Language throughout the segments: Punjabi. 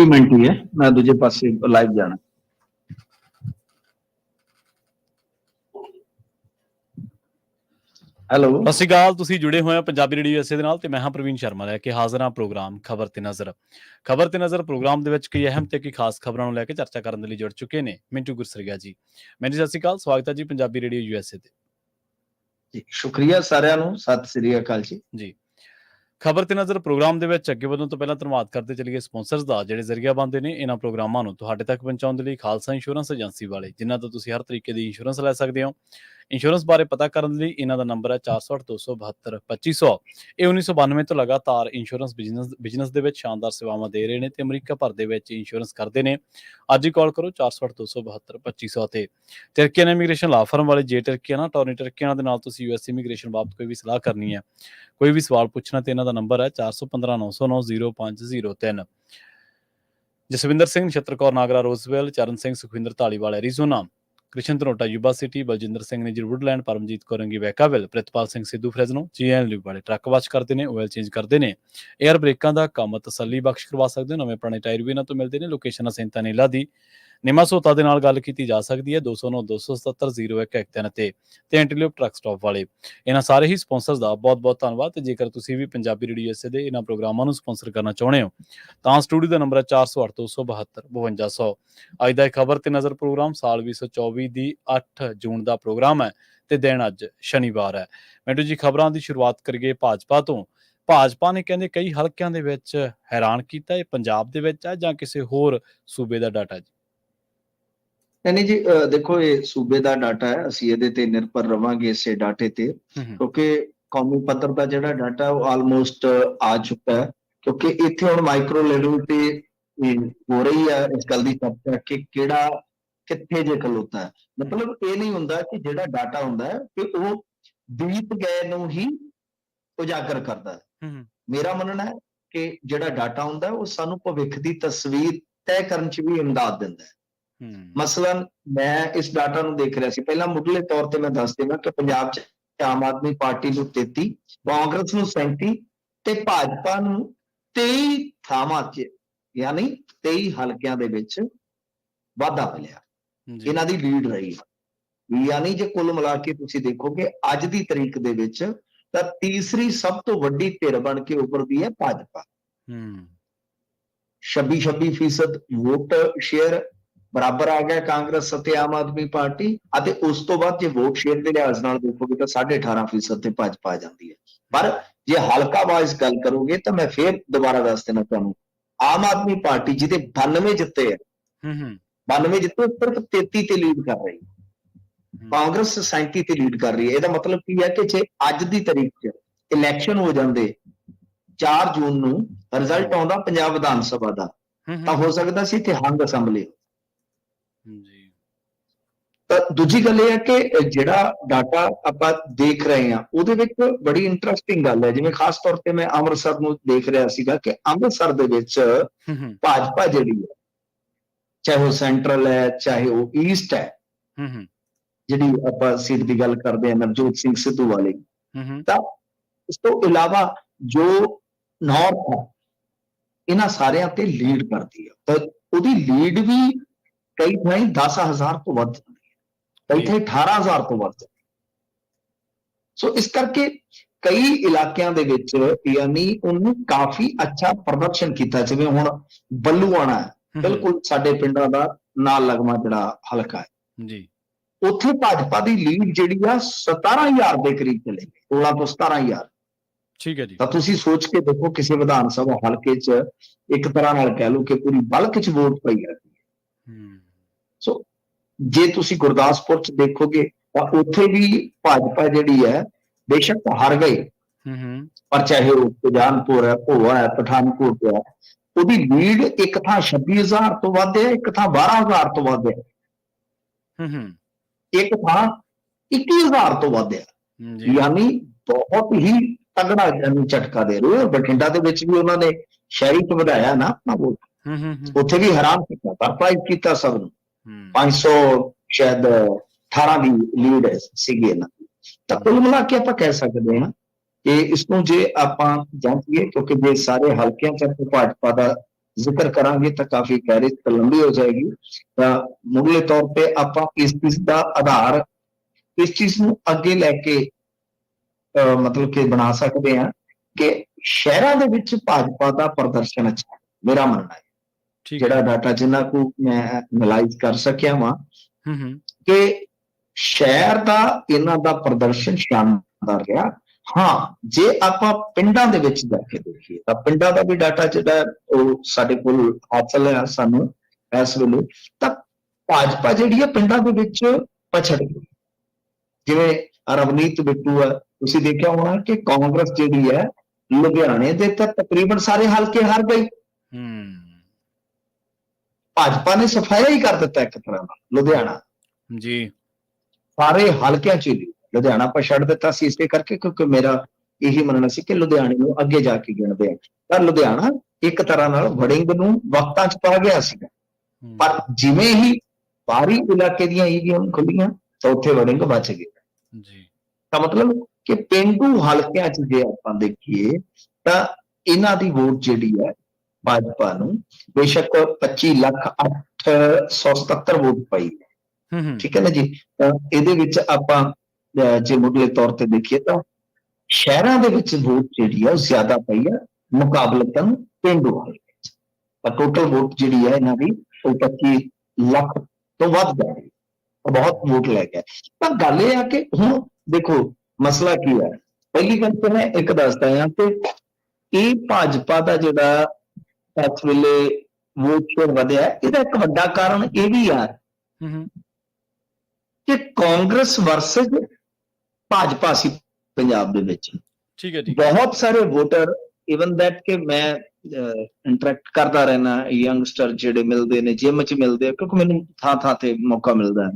ਮਿੰਟ ਹੀ ਹੈ, ਮੈਂ ਦੂਜੇ ਪਾਸੇ ਲਾਈਵ ਜਾਣਾ। ਹੈਲੋ, ਸਤਿ ਸ਼੍ਰੀ ਅਕਾਲ। ਤੁਸੀਂ ਜੁੜੇ ਹੋਏ ਹੋ ਪੰਜਾਬੀ ਰੇਡੀਓ USA ਦੇ ਨਾਲ ਤੇ ਮੈਂ ਹਾਂ ਪ੍ਰਵੀਨ ਸ਼ਰਮਾ ਲੈ ਕੇ ਹਾਜ਼ਰ ਹਾਂ ਪ੍ਰੋਗਰਾਮ ਖਬਰ ਤੇ ਨਜ਼ਰ। ਖਬਰ ਤੇ ਨਜ਼ਰ ਪ੍ਰੋਗਰਾਮ ਦੇ ਵਿੱਚ ਕਈ ਅਹਿਮ ਤੇ ਕਈ ਖਾਸ ਖਬਰਾਂ ਨੂੰ ਲੈ ਕੇ ਚਰਚਾ ਕਰਨ ਦੇ ਲਈ ਜੁੜ ਚੁੱਕੇ ਨੇ ਮਿੰਟੂ ਗੁਰਸਰੀਆ ਜੀ। ਮੈਨੂੰ ਸਤਿ ਸ਼੍ਰੀ ਅਕਾਲ, ਸਵਾਗਤ ਹੈ ਜੀ ਪੰਜਾਬੀ ਰੇਡੀਓ USA ਤੇ। ਜੀ ਸ਼ੁਕਰੀਆ ਸਾਰਿਆਂ ਨੂੰ, ਸਤਿ ਸ੍ਰੀ ਅਕਾਲ ਜੀ। ਖਬਰ ਤੇ ਨਜ਼ਰ ਪ੍ਰੋਗਰਾਮ ਦੇ ਵਿੱਚ ਅੱਗੇ ਵਧਣ ਤੋਂ ਪਹਿਲਾਂ ਧੰਨਵਾਦ ਕਰਦੇ ਚਲੀਏ ਸਪਾਂਸਰਸ ਦਾ, ਜਿਹੜੇ ਜ਼ਰੀਆ ਬਣਦੇ ਨੇ ਇਹਨਾਂ ਪ੍ਰੋਗਰਾਮਾਂ ਨੂੰ ਤੁਹਾਡੇ ਤੱਕ ਪਹੁੰਚਾਉਣ ਦੇ ਲਈ। ਖਾਲਸਾ ਇੰਸ਼ੋਰੈਂਸ ਏਜੰਸੀ ਵਾਲੇ, ਜਿਨ੍ਹਾਂ ਤੋਂ ਤੁਸੀਂ ਹਰ ਤਰੀਕੇ ਦੀ ਇੰਸ਼ੋਰੈਂਸ ਲੈ ਸਕਦੇ ਹੋ। ਇੰਸ਼ੋਰੈਂਸ ਬਾਰੇ ਪਤਾ ਕਰਨ ਲਈ ਇਹਨਾਂ ਦਾ ਨੰਬਰ ਹੈ 408-272-2500। ਇਹ 1992 ਤੋਂ ਲਗਾਤਾਰ ਇੰਸ਼ੋਰੈਂਸ ਬਿਜ਼ਨਸ ਦੇ ਵਿੱਚ ਸ਼ਾਨਦਾਰ ਸੇਵਾਵਾਂ ਦੇ ਰਹੇ ਨੇ ਤੇ ਅਮਰੀਕਾ ਭਰ ਦੇ ਵਿੱਚ ਇੰਸ਼ੋਰੈਂਸ ਕਰਦੇ ਨੇ। ਅੱਜ ਹੀ ਕਾਲ ਕਰੋ 408-272-2500 ਤੇ। ਟਰਕੀਅਨ ਇਮੀਗ੍ਰੇਸ਼ਨ ਲਾ ਫਰਮ ਵਾਲੇ, ਜੇ ਟਰਕੀਅਨ ਟੌਰਨੀ ਟਰਕੀਅਨ ਦੇ ਨਾਲ ਤੁਸੀਂ US ਇਮੀਗ੍ਰੇਸ਼ਨ ਬਾਬਤ ਕੋਈ ਵੀ ਸਲਾਹ ਕਰਨੀ ਹੈ, ਕੋਈ ਵੀ ਸਵਾਲ ਪੁੱਛਣਾ, ਤੇ ਇਹਨਾਂ ਦਾ ਨੰਬਰ ਹੈ 4159090503। Jaswinder Singh, Nachhattar Kaur Nagra Roswell, Charan Singh Sukhwinder Dhaliwal Arizona, Krishan Dhanota Yuba City, Baljinder Singh Nijjar Woodland, Paramjit Kaur Rangi Vacaville, Pritpal Singh Sidhu Fresno, GNLU ਵਾਲੇ ਟਰੱਕ ਵਾਸ਼ ਕਰਦੇ ਨੇ, ਆਇਲ ਚੇਂਜ ਕਰਦੇ ਨੇ, ਏਅਰ ਬ੍ਰੇਕਾਂ ਦਾ ਕੰਮ ਤਸੱਲੀ ਬਖਸ਼ ਕਰਵਾ ਸਕਦੇ ਹੋ। ਨਵੇਂ ਪੁਰਾਣੇ ਟਾਇਰ ਵੀ ਇਹਨਾਂ ਤੋਂ ਮਿਲਦੇ ਨੇ। ਲੋਕੇਸ਼ਨ ਸੈਂਤਾ ਨੀਲਾ ਦੀ ਨਿਮਾ ਸੋਤਾ ਦੇ ਨਾਲ ਗੱਲ ਕੀਤੀ ਜਾ ਸਕਦੀ ਹੈ 209-277-0113 ਤੇ ਐਂਟੀਲੋਪ ਟਰੱਕ ਸਟਾਪ ਵਾਲੇ। ਇਹਨਾਂ ਸਾਰੇ ਹੀ ਸਪਾਂਸਰਸ ਦਾ ਬਹੁਤ ਬਹੁਤ ਧੰਨਵਾਦ। ਤੇ ਜੇਕਰ ਤੁਸੀਂ ਵੀ ਪੰਜਾਬੀ ਰੇਡੀਓ USA ਦੇ ਇਹਨਾਂ ਪ੍ਰੋਗਰਾਮਾਂ ਨੂੰ ਸਪਾਂਸਰ ਕਰਨਾ ਚਾਹੁੰਦੇ ਹੋ ਤਾਂ ਸਟੂਡੀਓ ਦਾ ਨੰਬਰ ਹੈ 408272-5200। ਅੱਜ ਦਾ ਖਬਰ ਤੇ ਨਜ਼ਰ ਪ੍ਰੋਗਰਾਮ ਸਾਲ 2024 ਦੀ 8 ਜੂਨ ਦਾ ਪ੍ਰੋਗਰਾਮ ਹੈ ਤੇ ਦਿਨ ਅੱਜ ਸ਼ਨੀਵਾਰ ਹੈ। ਮੈਡੂ ਜੀ, ਖਬਰਾਂ ਦੀ ਸ਼ੁਰੂਆਤ ਕਰੀਏ ਭਾਜਪਾ ਤੋਂ। ਭਾਜਪਾ ਨੇ ਕਹਿੰਦੇ ਕਈ ਹਲਕਿਆਂ ਦੇ ਵਿੱਚ ਹੈਰਾਨ ਕੀਤਾ। ਇਹ ਪੰਜਾਬ ਦੇ ਵਿੱਚ ਹੈ ਜਾਂ ਕਿਸੇ ਹੋਰ ਸੂਬੇ ਦਾ ਡਾਟਾ ਜੀ? ਨਹੀਂ ਜੀ, ਦੇਖੋ ਇਹ ਸੂਬੇ ਦਾ ਡਾਟਾ ਹੈ, ਅਸੀਂ ਇਹਦੇ ਤੇ ਨਿਰਭਰ ਰਵਾਂਗੇ ਇਸੇ ਡਾਟੇ ਤੇ, ਕਿਉਂਕਿ ਕੌਮੀ ਪੱਧਰ ਦਾ ਜਿਹੜਾ ਡਾਟਾ ਉਹ ਆਲਮੋਸਟ ਆ ਚੁੱਕਾ ਹੈ। ਕਿਉਂਕਿ ਇੱਥੇ ਹੁਣ ਮਾਈਕਰੋ ਲੈਵਲ ਤੇ ਹੋ ਰਹੀ ਹੈ ਇਸ ਗੱਲ ਦੀ ਚਰਚਾ ਕਿ ਕਿਹੜਾ ਕਿੱਥੇ ਜੇ ਖਲੋਤਾ ਹੈ। ਮਤਲਬ ਇਹ ਨਹੀਂ ਹੁੰਦਾ ਕਿ ਜਿਹੜਾ ਡਾਟਾ ਹੁੰਦਾ ਹੈ ਕਿ ਉਹ ਬੀਤ ਗਏ ਨੂੰ ਹੀ ਉਜਾਗਰ ਕਰਦਾ ਹੈ। ਮੇਰਾ ਮੰਨਣਾ ਹੈ ਕਿ ਜਿਹੜਾ ਡਾਟਾ ਹੁੰਦਾ ਉਹ ਸਾਨੂੰ ਭਵਿੱਖ ਦੀ ਤਸਵੀਰ ਤੈਅ ਕਰਨ 'ਚ ਵੀ ਇਮਦਾਦ ਦਿੰਦਾ ਹੈ। ਮਸਲਨ ਮੈਂ ਇਸ ਡਾਟਾ ਨੂੰ ਦੇਖ ਰਿਹਾ ਸੀ, ਪਹਿਲਾਂ ਮੁੱਢਲੇ ਤੌਰ ਤੇ ਮੈਂ ਦੱਸ ਦੇਵਾਂ ਕਿ ਪੰਜਾਬ 'ਚ ਆਮ ਆਦਮੀ ਪਾਰਟੀ ਨੂੰ 33, ਕਾਂਗਰਸ ਨੂੰ 37 ਤੇ ਭਾਜਪਾ ਨੂੰ 23 ਥਾਵਾਂ 'ਚ, ਯਾਨੀ 23 ਹਲਕਿਆਂ ਦੇ ਵਿੱਚ ਵਾਧਾ ਮਿਲਿਆ। ਇਹਨਾਂ ਦੀ ਲੀਡ ਰਹੀ ਹੈ। ਯਾਨੀ ਜੇ ਕੁੱਲ ਮਿਲਾ ਕੇ ਤੁਸੀਂ ਦੇਖੋਗੇ ਅੱਜ ਦੀ ਤਰੀਕ ਦੇ ਵਿੱਚ ਤਾਂ ਤੀਸਰੀ ਸਭ ਤੋਂ ਵੱਡੀ ਧਿਰ ਬਣ ਕੇ ਉੱਭਰਦੀ ਹੈ ਭਾਜਪਾ। 26% ਵੋਟ ਸ਼ੇਅਰ ਬਰਾਬਰ ਆ ਗਿਆ ਕਾਂਗਰਸ ਅਤੇ ਆਮ ਆਦਮੀ ਪਾਰਟੀ, ਅਤੇ ਉਸ ਤੋਂ ਬਾਅਦ ਜੇ ਵੋਟ ਸ਼ੇਅਰ ਦੇ ਲਿਹਾਜ਼ ਨਾਲ ਦੇਖੋਗੇ ਤਾਂ 18.5% ਤੇ ਭਾਜਪਾ ਆ ਜਾਂਦੀ ਹੈ। ਪਰ ਜੇ ਹਲਕਾ ਵਾਈਜ਼ ਗੱਲ ਕਰੋਗੇ ਤਾਂ ਮੈਂ ਫੇਰ ਦੁਬਾਰਾ ਦੱਸ ਦੇਣਾ ਤੁਹਾਨੂੰ, ਆਮ ਆਦਮੀ ਪਾਰਟੀ ਜਿਹਦੇ 92 ਜਿੱਤੇ ਹੈ, 92 ਜਿੱਤੇ, ਸਿਰਫ 33 ਤੇ ਲੀਡ ਕਰ ਰਹੀ ਹੈ। ਕਾਂਗਰਸ 37 ਤੇ ਲੀਡ ਕਰ ਰਹੀ ਹੈ। ਇਹਦਾ ਮਤਲਬ ਕੀ ਹੈ ਕਿ ਜੇ ਅੱਜ ਦੀ ਤਾਰੀਖ 'ਚ ਇਲੈਕਸ਼ਨ ਹੋ ਜਾਂਦੇ 4 ਜੂਨ ਨੂੰ ਰਿਜ਼ਲਟ ਆਉਂਦਾ ਪੰਜਾਬ ਵਿਧਾਨ ਸਭਾ ਦਾ, ਤਾਂ ਹੋ ਸਕਦਾ ਸੀ ਇੱਥੇ ਹੰਗ ਅਸੈਂਬਲੀ। ਤਾਂ ਦੂਜੀ ਗੱਲ ਇਹ ਹੈ ਕਿ ਜਿਹੜਾ ਡਾਟਾ ਆਪਾਂ ਦੇਖ ਰਹੇ ਹਾਂ ਉਹਦੇ ਵਿੱਚ ਬੜੀ ਇੰਟਰਸਟਿੰਗ ਗੱਲ ਹੈ। ਜਿਵੇਂ ਖਾਸ ਤੌਰ ਤੇ ਮੈਂ ਅੰਮ੍ਰਿਤਸਰ ਨੂੰ ਦੇਖ ਰਿਹਾ ਸੀਗਾ ਕਿ ਅੰਮ੍ਰਿਤਸਰ ਦੇ ਵਿੱਚ ਭਾਜਪਾ ਜਿਹੜੀ ਹੈ, ਚਾਹੇ ਉਹ ਸੈਂਟਰਲ ਹੈ ਚਾਹੇ ਉਹ ਈਸਟ ਹੈ, ਜਿਹੜੀ ਆਪਾਂ ਸੀਟ ਦੀ ਗੱਲ ਕਰਦੇ ਹਾਂ ਨਵਜੋਤ ਸਿੰਘ ਸਿੱਧੂ ਵਾਲੀ, ਤਾਂ ਇਸ ਤੋਂ ਇਲਾਵਾ ਜੋ ਨਾਰਥ ਹੈ ਇਹਨਾਂ ਸਾਰਿਆਂ ਤੇ ਲੀਡ ਕਰਦੀ ਹੈ। ਤਾਂ ਉਹਦੀ ਲੀਡ ਵੀ ਕਈ ਥਾਈਂ 10,000 ਤੋਂ ਵੱਧ ਜਾਂਦੀ ਹੈ, ਕਈ ਥਾਈਂ 18,000 ਤੋਂ ਵੱਧ ਜਾਂਦੀ ਹੈ। ਸੋ ਇਸ ਕਰਕੇ ਕਈ ਇਲਾਕਿਆਂ ਦੇ ਵਿੱਚ ਯਾਨੀ ਉਹਨੇ ਕਾਫੀ ਅੱਛਾ ਪ੍ਰਦਰਸ਼ਨ ਕੀਤਾ। ਜਿਵੇਂ ਹੁਣ ਬੱਲੂਆਣਾ ਹੈ, ਬਿਲਕੁਲ ਸਾਡੇ ਪਿੰਡਾਂ ਦਾ ਨਾਲ ਲੱਗਵਾ ਜਿਹੜਾ ਹਲਕਾ ਹੈ ਜੀ, ਉੱਥੇ ਭਾਜਪਾ ਦੀ ਲੀਡ ਜਿਹੜੀ ਆ 17,000 ਦੇ ਕਰੀਬ ਚਲੇ ਗਈ, 16 ਤੋਂ 17,000। ਠੀਕ ਹੈ ਜੀ। ਤਾਂ ਤੁਸੀਂ ਸੋਚ ਕੇ ਦੇਖੋ ਕਿਸੇ ਵਿਧਾਨ ਸਭਾ ਹਲਕੇ 'ਚ ਇੱਕ ਤਰ੍ਹਾਂ ਨਾਲ ਕਹਿ ਲਓ ਕਿ ਪੂਰੀ ਬਲਕ 'ਚ ਵੋਟ ਪਈ ਹੈ। ਸੋ ਜੇ ਤੁਸੀਂ ਗੁਰਦਾਸਪੁਰ 'ਚ ਦੇਖੋਗੇ ਤਾਂ ਉੱਥੇ ਵੀ ਭਾਜਪਾ ਜਿਹੜੀ ਹੈ ਬੇਸ਼ੱਕ ਹਾਰ ਗਈ, ਪਰ ਚਾਹੇ ਉਹ ਸੁਜਾਨਪੁਰ ਹੈ, ਭੋਆ ਹੈ, ਪਠਾਨਕੋਟ ਹੈ, ਉਹਦੀ ਲੀਡ ਇੱਕ ਥਾਂ 26,000 ਤੋਂ ਵੱਧ ਹੈ, ਇੱਕ ਥਾਂ 12,000 ਤੋਂ ਵੱਧ ਹੈ, ਇੱਕ ਥਾਂ 21,000 ਤੋਂ ਵੱਧ ਹੈ। ਯਾਨੀ ਬਹੁਤ ਹੀ ਤਗੜਾ ਇਹਨੂੰ ਝਟਕਾ ਦੇ ਰਹੇ। ਬਠਿੰਡਾ ਦੇ ਵਿੱਚ ਵੀ ਉਹਨਾਂ ਨੇ ਸ਼ਹਿਰੀ ਚ ਵਧਾਇਆ ਨਾ ਆਪਣਾ ਵੋਟ, ਉੱਥੇ ਵੀ ਹੈਰਾਨ ਕੀਤਾ, ਸਰਪ੍ਰਾਈਜ਼ ਕੀਤਾ ਸਭ ਨੂੰ। 500 ਸ਼ਾਇਦ 18 ਦੀ ਲੀਡ ਸੀਗੀ ਇਹਨਾਂ ਦੀ। ਤਾਂ ਕੁੱਲ ਮਿਲਾ ਕੇ ਆਪਾਂ ਕਹਿ ਸਕਦੇ ਹਾਂ ਕਿ ਇਸ ਨੂੰ ਜੇ ਆਪਾਂ ਜਾਂਚੀਏ, ਕਿਉਂਕਿ ਜੇ ਸਾਰੇ ਹਲਕਿਆਂ ਚ ਭਾਜਪਾ ਦਾ ਜ਼ਿਕਰ ਕਰਾਂਗੇ ਤਾਂ ਕਾਫੀ ਫਹਿਰਿਸਤ ਲੰਬੀ ਹੋ ਜਾਏਗੀ। ਤਾਂ ਮੁੱਢਲੇ ਤੌਰ ਤੇ ਆਪਾਂ ਇਸ ਚੀਜ਼ ਦਾ ਆਧਾਰ, ਇਸ ਚੀਜ਼ ਨੂੰ ਅੱਗੇ ਲੈ ਕੇ ਮਤਲਬ ਕਿ ਬਣਾ ਸਕਦੇ ਹਾਂ ਕਿ ਸ਼ਹਿਰਾਂ ਦੇ ਵਿੱਚ ਭਾਜਪਾ ਦਾ ਪ੍ਰਦਰਸ਼ਨ ਅੱਛਾ ਹੈ, ਮੇਰਾ ਮੰਨਣਾ ਹੈ। ਠੀਕ ਜਿਹੜਾ ਹੈ। ਡਾਟਾ ਜਿੰਨਾ ਕੁ ਮੈਂ ਐਨਲਾਈਜ਼ ਕਰ ਸਕਿਆ ਵਾਂ ਹੂੰ ਕਿ ਸ਼ਹਿਰ ਦਾ ਇਹਨਾਂ ਦਾ ਪ੍ਰਦਰਸ਼ਨ ਸ਼ਾਨਦਾਰ ਰਿਹਾ। ਹਾਂ, ਜੇ ਆਪਾਂ ਪਿੰਡਾਂ ਦੇ ਵਿੱਚ ਜਾ ਕੇ ਦੇਖੀਏ ਤਾਂ ਪਿੰਡਾਂ ਦਾ ਵੀ ਡਾਟਾ ਜਿਹੜਾ ਉਹ ਸਾਡੇ ਕੋਲ ਹਾਸਲ ਹੈ ਸਾਨੂੰ ਇਸ ਵੇਲੇ, ਤਾਂ ਭਾਜਪਾ ਜਿਹੜੀ ਹੈ ਪਿੰਡਾਂ ਦੇ ਵਿੱਚ ਪਛੜ ਗਈ। ਜਿਵੇਂ ਰਵਨੀਤ ਬਿੱਟੂ ਹੈ, ਤੁਸੀਂ ਦੇਖਿਆ ਹੋਣਾ ਕਿ ਕਾਂਗਰਸ ਜਿਹੜੀ ਹੈ ਲੁਧਿਆਣੇ ਦੇ ਤਾਂ ਤਕਰੀਬਨ ਸਾਰੇ ਹਲਕੇ ਹਾਰ ਗਈ। ਭਾਜਪਾ ਨੇ ਸਫਾਇਆ ਹੀ ਕਰ ਦਿੱਤਾ ਇੱਕ ਤਰ੍ਹਾਂ ਦਾ ਲੁਧਿਆਣਾ ਜੀ, ਸਾਰੇ ਹਲਕਿਆਂ ਚ ਹੀ। ਲੁਧਿਆਣਾ ਆਪਾਂ ਛੱਡ ਦਿੱਤਾ ਸੀ ਇਸੇ ਕਰਕੇ ਕਿਉਂਕਿ ਮੇਰਾ ਇਹੀ ਮੰਨਣਾ ਸੀ ਕਿ ਲੁਧਿਆਣੇ ਨੂੰ ਅੱਗੇ ਜਾ ਕੇ ਗਿਣਦੇ ਆ, ਪਰ ਲੁਧਿਆਣਾ ਇੱਕ ਤਰ੍ਹਾਂ ਨਾਲ ਵੜਿੰਗ ਨੂੰ ਵਕਤਾਂ ਚ ਪਾ ਗਿਆ ਸੀਗਾ। ਪਰ ਜਿਵੇਂ ਹੀ ਬਾਹਰੀ ਇਲਾਕੇ ਦੀਆਂ ਈਵੀਐਮ ਖੁੱਲੀਆਂ ਤਾਂ ਉੱਥੇ ਵੜਿੰਗ ਬਚ ਗਏ ਜੀ। ਤਾਂ ਮਤਲਬ ਕਿ ਪੇਂਡੂ ਹਲਕਿਆਂ ਚ ਜੇ ਆਪਾਂ ਦੇਖੀਏ ਤਾਂ ਇਹਨਾਂ ਦੀ ਵੋਟ ਜਿਹੜੀ ਹੈ ਭਾਜਪਾ ਨੂੰ ਬੇਸ਼ੱਕ 25,08,177 ਵੋਟ ਪਈ ਹੈ। ਠੀਕ ਹੈ ਨਾ ਜੀ। ਤਾਂ ਇਹਦੇ ਵਿੱਚ ਆਪਾਂ ਜੇ ਮੁੱਢਲੇ ਤੌਰ ਤੇ ਦੇਖੀਏ ਤਾਂ ਸ਼ਹਿਰਾਂ ਦੇ ਵਿੱਚ ਵੋਟ ਜਿਹੜੀ ਹੈ ਉਹ ਜ਼ਿਆਦਾ ਪਈ ਹੈ ਮੁਕਾਬਲਤਨ ਪੇਂਡੂ ਹਲਕੇ ਚ। ਤਾਂ ਟੋਟਲ ਵੋਟ ਜਿਹੜੀ ਹੈ ਇਹਨਾਂ ਦੀ ਉਹ 25 ਲੱਖ ਤੋਂ ਵੱਧ ਜਾ ਰਹੀ ਹੈ, ਬਹੁਤ ਵੋਟ ਲੈ ਗਿਆ। ਤਾਂ ਗੱਲ ਇਹ ਆ ਕਿ ਹੁਣ ਦੇਖੋ ਮਸਲਾ ਕੀ ਹੈ। ਪਹਿਲੀ ਗੱਲ ਤਾਂ ਮੈਂ ਇੱਕ ਦੱਸਦਾ ਹਾਂ ਕਿ ਇਹ ਭਾਜਪਾ ਦਾ ਜਿਹੜਾ ਇਸ ਵੇਲੇ ਵੋਟ ਸ਼ੇਅਰ ਵਧਿਆ, ਇਹਦਾ ਇੱਕ ਵੱਡਾ ਕਾਰਨ ਇਹ ਵੀ ਆ ਕਿ ਕਾਂਗਰਸ ਵਰਸਸ ਭਾਜਪਾ ਸੀ ਪੰਜਾਬ ਦੇ ਵਿੱਚ। ਠੀਕ ਹੈ ਜੀ। ਬਹੁਤ ਸਾਰੇ ਵੋਟਰ ਇਵਨ ਦੈਟ ਕਿ ਮੈਂ ਇੰਟਰੈਕਟ ਕਰਦਾ ਰਹਿਣਾ, ਯੰਗਸਟਰ ਜਿਹੜੇ ਮਿਲਦੇ ਨੇ ਜਿਮ ਚ ਮਿਲਦੇ, ਕਿਉਂਕਿ ਮੈਨੂੰ ਥਾਂ ਥਾਂ ਤੇ ਮੌਕਾ ਮਿਲਦਾ ਹੈ,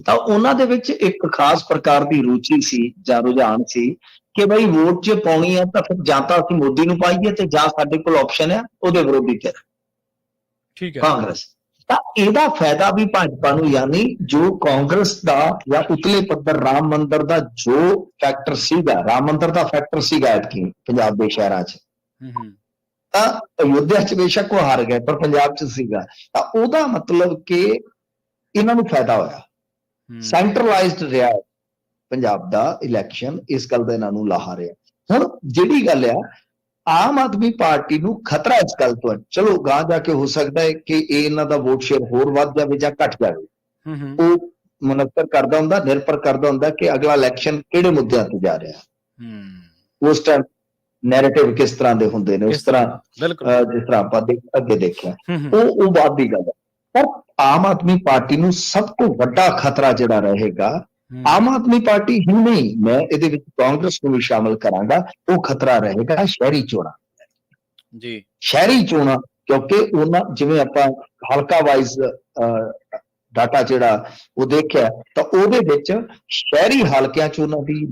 ਤਾਂ ਉਹਨਾਂ ਦੇ ਵਿੱਚ ਇੱਕ ਖਾਸ ਪ੍ਰਕਾਰ ਦੀ ਰੁਚੀ ਸੀ ਜਾਂ ਰੁਝਾਨ ਸੀ ਕਿ ਬਈ ਵੋਟ ਜੇ ਪਾਉਣੀ ਹੈ ਤਾਂ ਫਿਰ ਜਾਂ ਤਾਂ ਅਸੀਂ ਮੋਦੀ ਨੂੰ ਪਾਈਏ ਤੇ ਜਾਂ ਸਾਡੇ ਕੋਲ ਆਪਸ਼ਨ ਹੈ ਉਹਦੇ ਵਿਰੋਧੀ ਤੇ ਠੀਕ ਹੈ ਕਾਂਗਰਸ। ਤਾਂ ਇਹਦਾ ਫਾਇਦਾ ਵੀ ਭਾਜਪਾ ਨੂੰ, ਯਾਨੀ ਜੋ ਕਾਂਗਰਸ ਦਾ ਜਾਂ ਉਤਲੇ ਪੱਧਰ ਰਾਮ ਮੰਦਿਰ ਦਾ ਜੋ ਫੈਕਟਰ ਸੀਗਾ, ਰਾਮ ਮੰਦਿਰ ਦਾ ਫੈਕਟਰ ਸੀਗਾ ਐਤਕੀ ਪੰਜਾਬ ਦੇ ਸ਼ਹਿਰਾਂ 'ਚ, ਤਾਂ ਅਯੋਧਿਆ 'ਚ ਬੇਸ਼ੱਕ ਉਹ ਹਾਰ ਗਏ ਪਰ ਪੰਜਾਬ 'ਚ ਸੀਗਾ, ਤਾਂ ਉਹਦਾ ਮਤਲਬ ਕਿ ਇਹਨਾਂ ਨੂੰ ਫਾਇਦਾ ਹੋਇਆ। ਸੈਂਟਰਲਾਈਜ਼ਡ ਰਿਹਾ ਪੰਜਾਬ ਦਾ ਇਲੈਕਸ਼ਨ, ਇਸ ਗੱਲ ਦਾ ਇਹਨਾਂ ਨੂੰ ਲਾਹਾ ਰਿਹਾ। ਹੁਣ ਜਿਹੜੀ ਗੱਲ ਆ ਆਮ ਆਦਮੀ ਪਾਰਟੀ ਨੂੰ ਖਤਰਾ ਇਸ ਗੱਲ ਤੋਂ ਹੈ, ਚਲੋ ਗਾਂ ਜਾ ਕੇ ਹੋ ਸਕਦਾ ਹੈ ਕਿ ਇਹ ਇਹਨਾਂ ਦਾ ਵੋਟ ਸ਼ੇਅਰ ਹੋਰ ਵੱਧ ਜਾਵੇ ਜਾਂ ਘਟ ਜਾਵੇ, ਉਹ ਮੁਨੱਕਰ ਕਰਦਾ ਹੁੰਦਾ, ਨਿਰਭਰ ਕਰਦਾ ਹੁੰਦਾ ਕਿ ਅਗਲਾ ਇਲੈਕਸ਼ਨ ਕਿਹੜੇ ਮੁੱਦਿਆਂ ਤੇ ਜਾ ਰਿਹਾ, ਉਸ ਟਾਈਮ ਨੈਰੇਟਿਵ ਕਿਸ ਤਰ੍ਹਾਂ ਦੇ ਹੁੰਦੇ ਨੇ, ਉਸ ਤਰ੍ਹਾਂ ਜਿਸ ਤਰ੍ਹਾਂ ਆਪਾਂ ਅੱਗੇ ਦੇਖਿਆ, ਉਹ ਬਾਤ ਦੀ ਗੱਲ ਹੈ। ਪਰ ਆਮ ਆਦਮੀ ਪਾਰਟੀ ਨੂੰ ਸਭ ਤੋਂ ਵੱਡਾ ਖਤਰਾ ਜਿਹੜਾ ਰਹੇਗਾ, ਆਮ ਆਦਮੀ ਪਾਰਟੀ ਹੀ ਨਹੀਂ, ਮੈਂ ਇਹਦੇ ਵਿੱਚ ਕਾਂਗਰਸ ਨੂੰ ਵੀ ਸ਼ਾਮਲ ਕਰਾਂਗਾ, ਉਹ ਖਤਰਾ ਰਹੇਗਾ ਸ਼ਹਿਰੀ ਚੋਣਾਂ ਜੀ। ਸ਼ਹਿਰੀ ਚੋਣਾਂ, ਕਿਉਂਕਿ ਉਹਨਾਂ ਜਿਵੇਂ ਆਪਾਂ ਹਲਕਾ ਵਾਈਜ਼ ਡਾਟਾ ਜਿਹੜਾ ਉਹ ਦੇਖਿਆ ਤਾਂ ਉਹਦੇ ਵਿੱਚ ਸ਼ਹਿਰੀ ਹਲਕਿਆਂ 'ਚ ਉਹਨਾਂ ਦੀ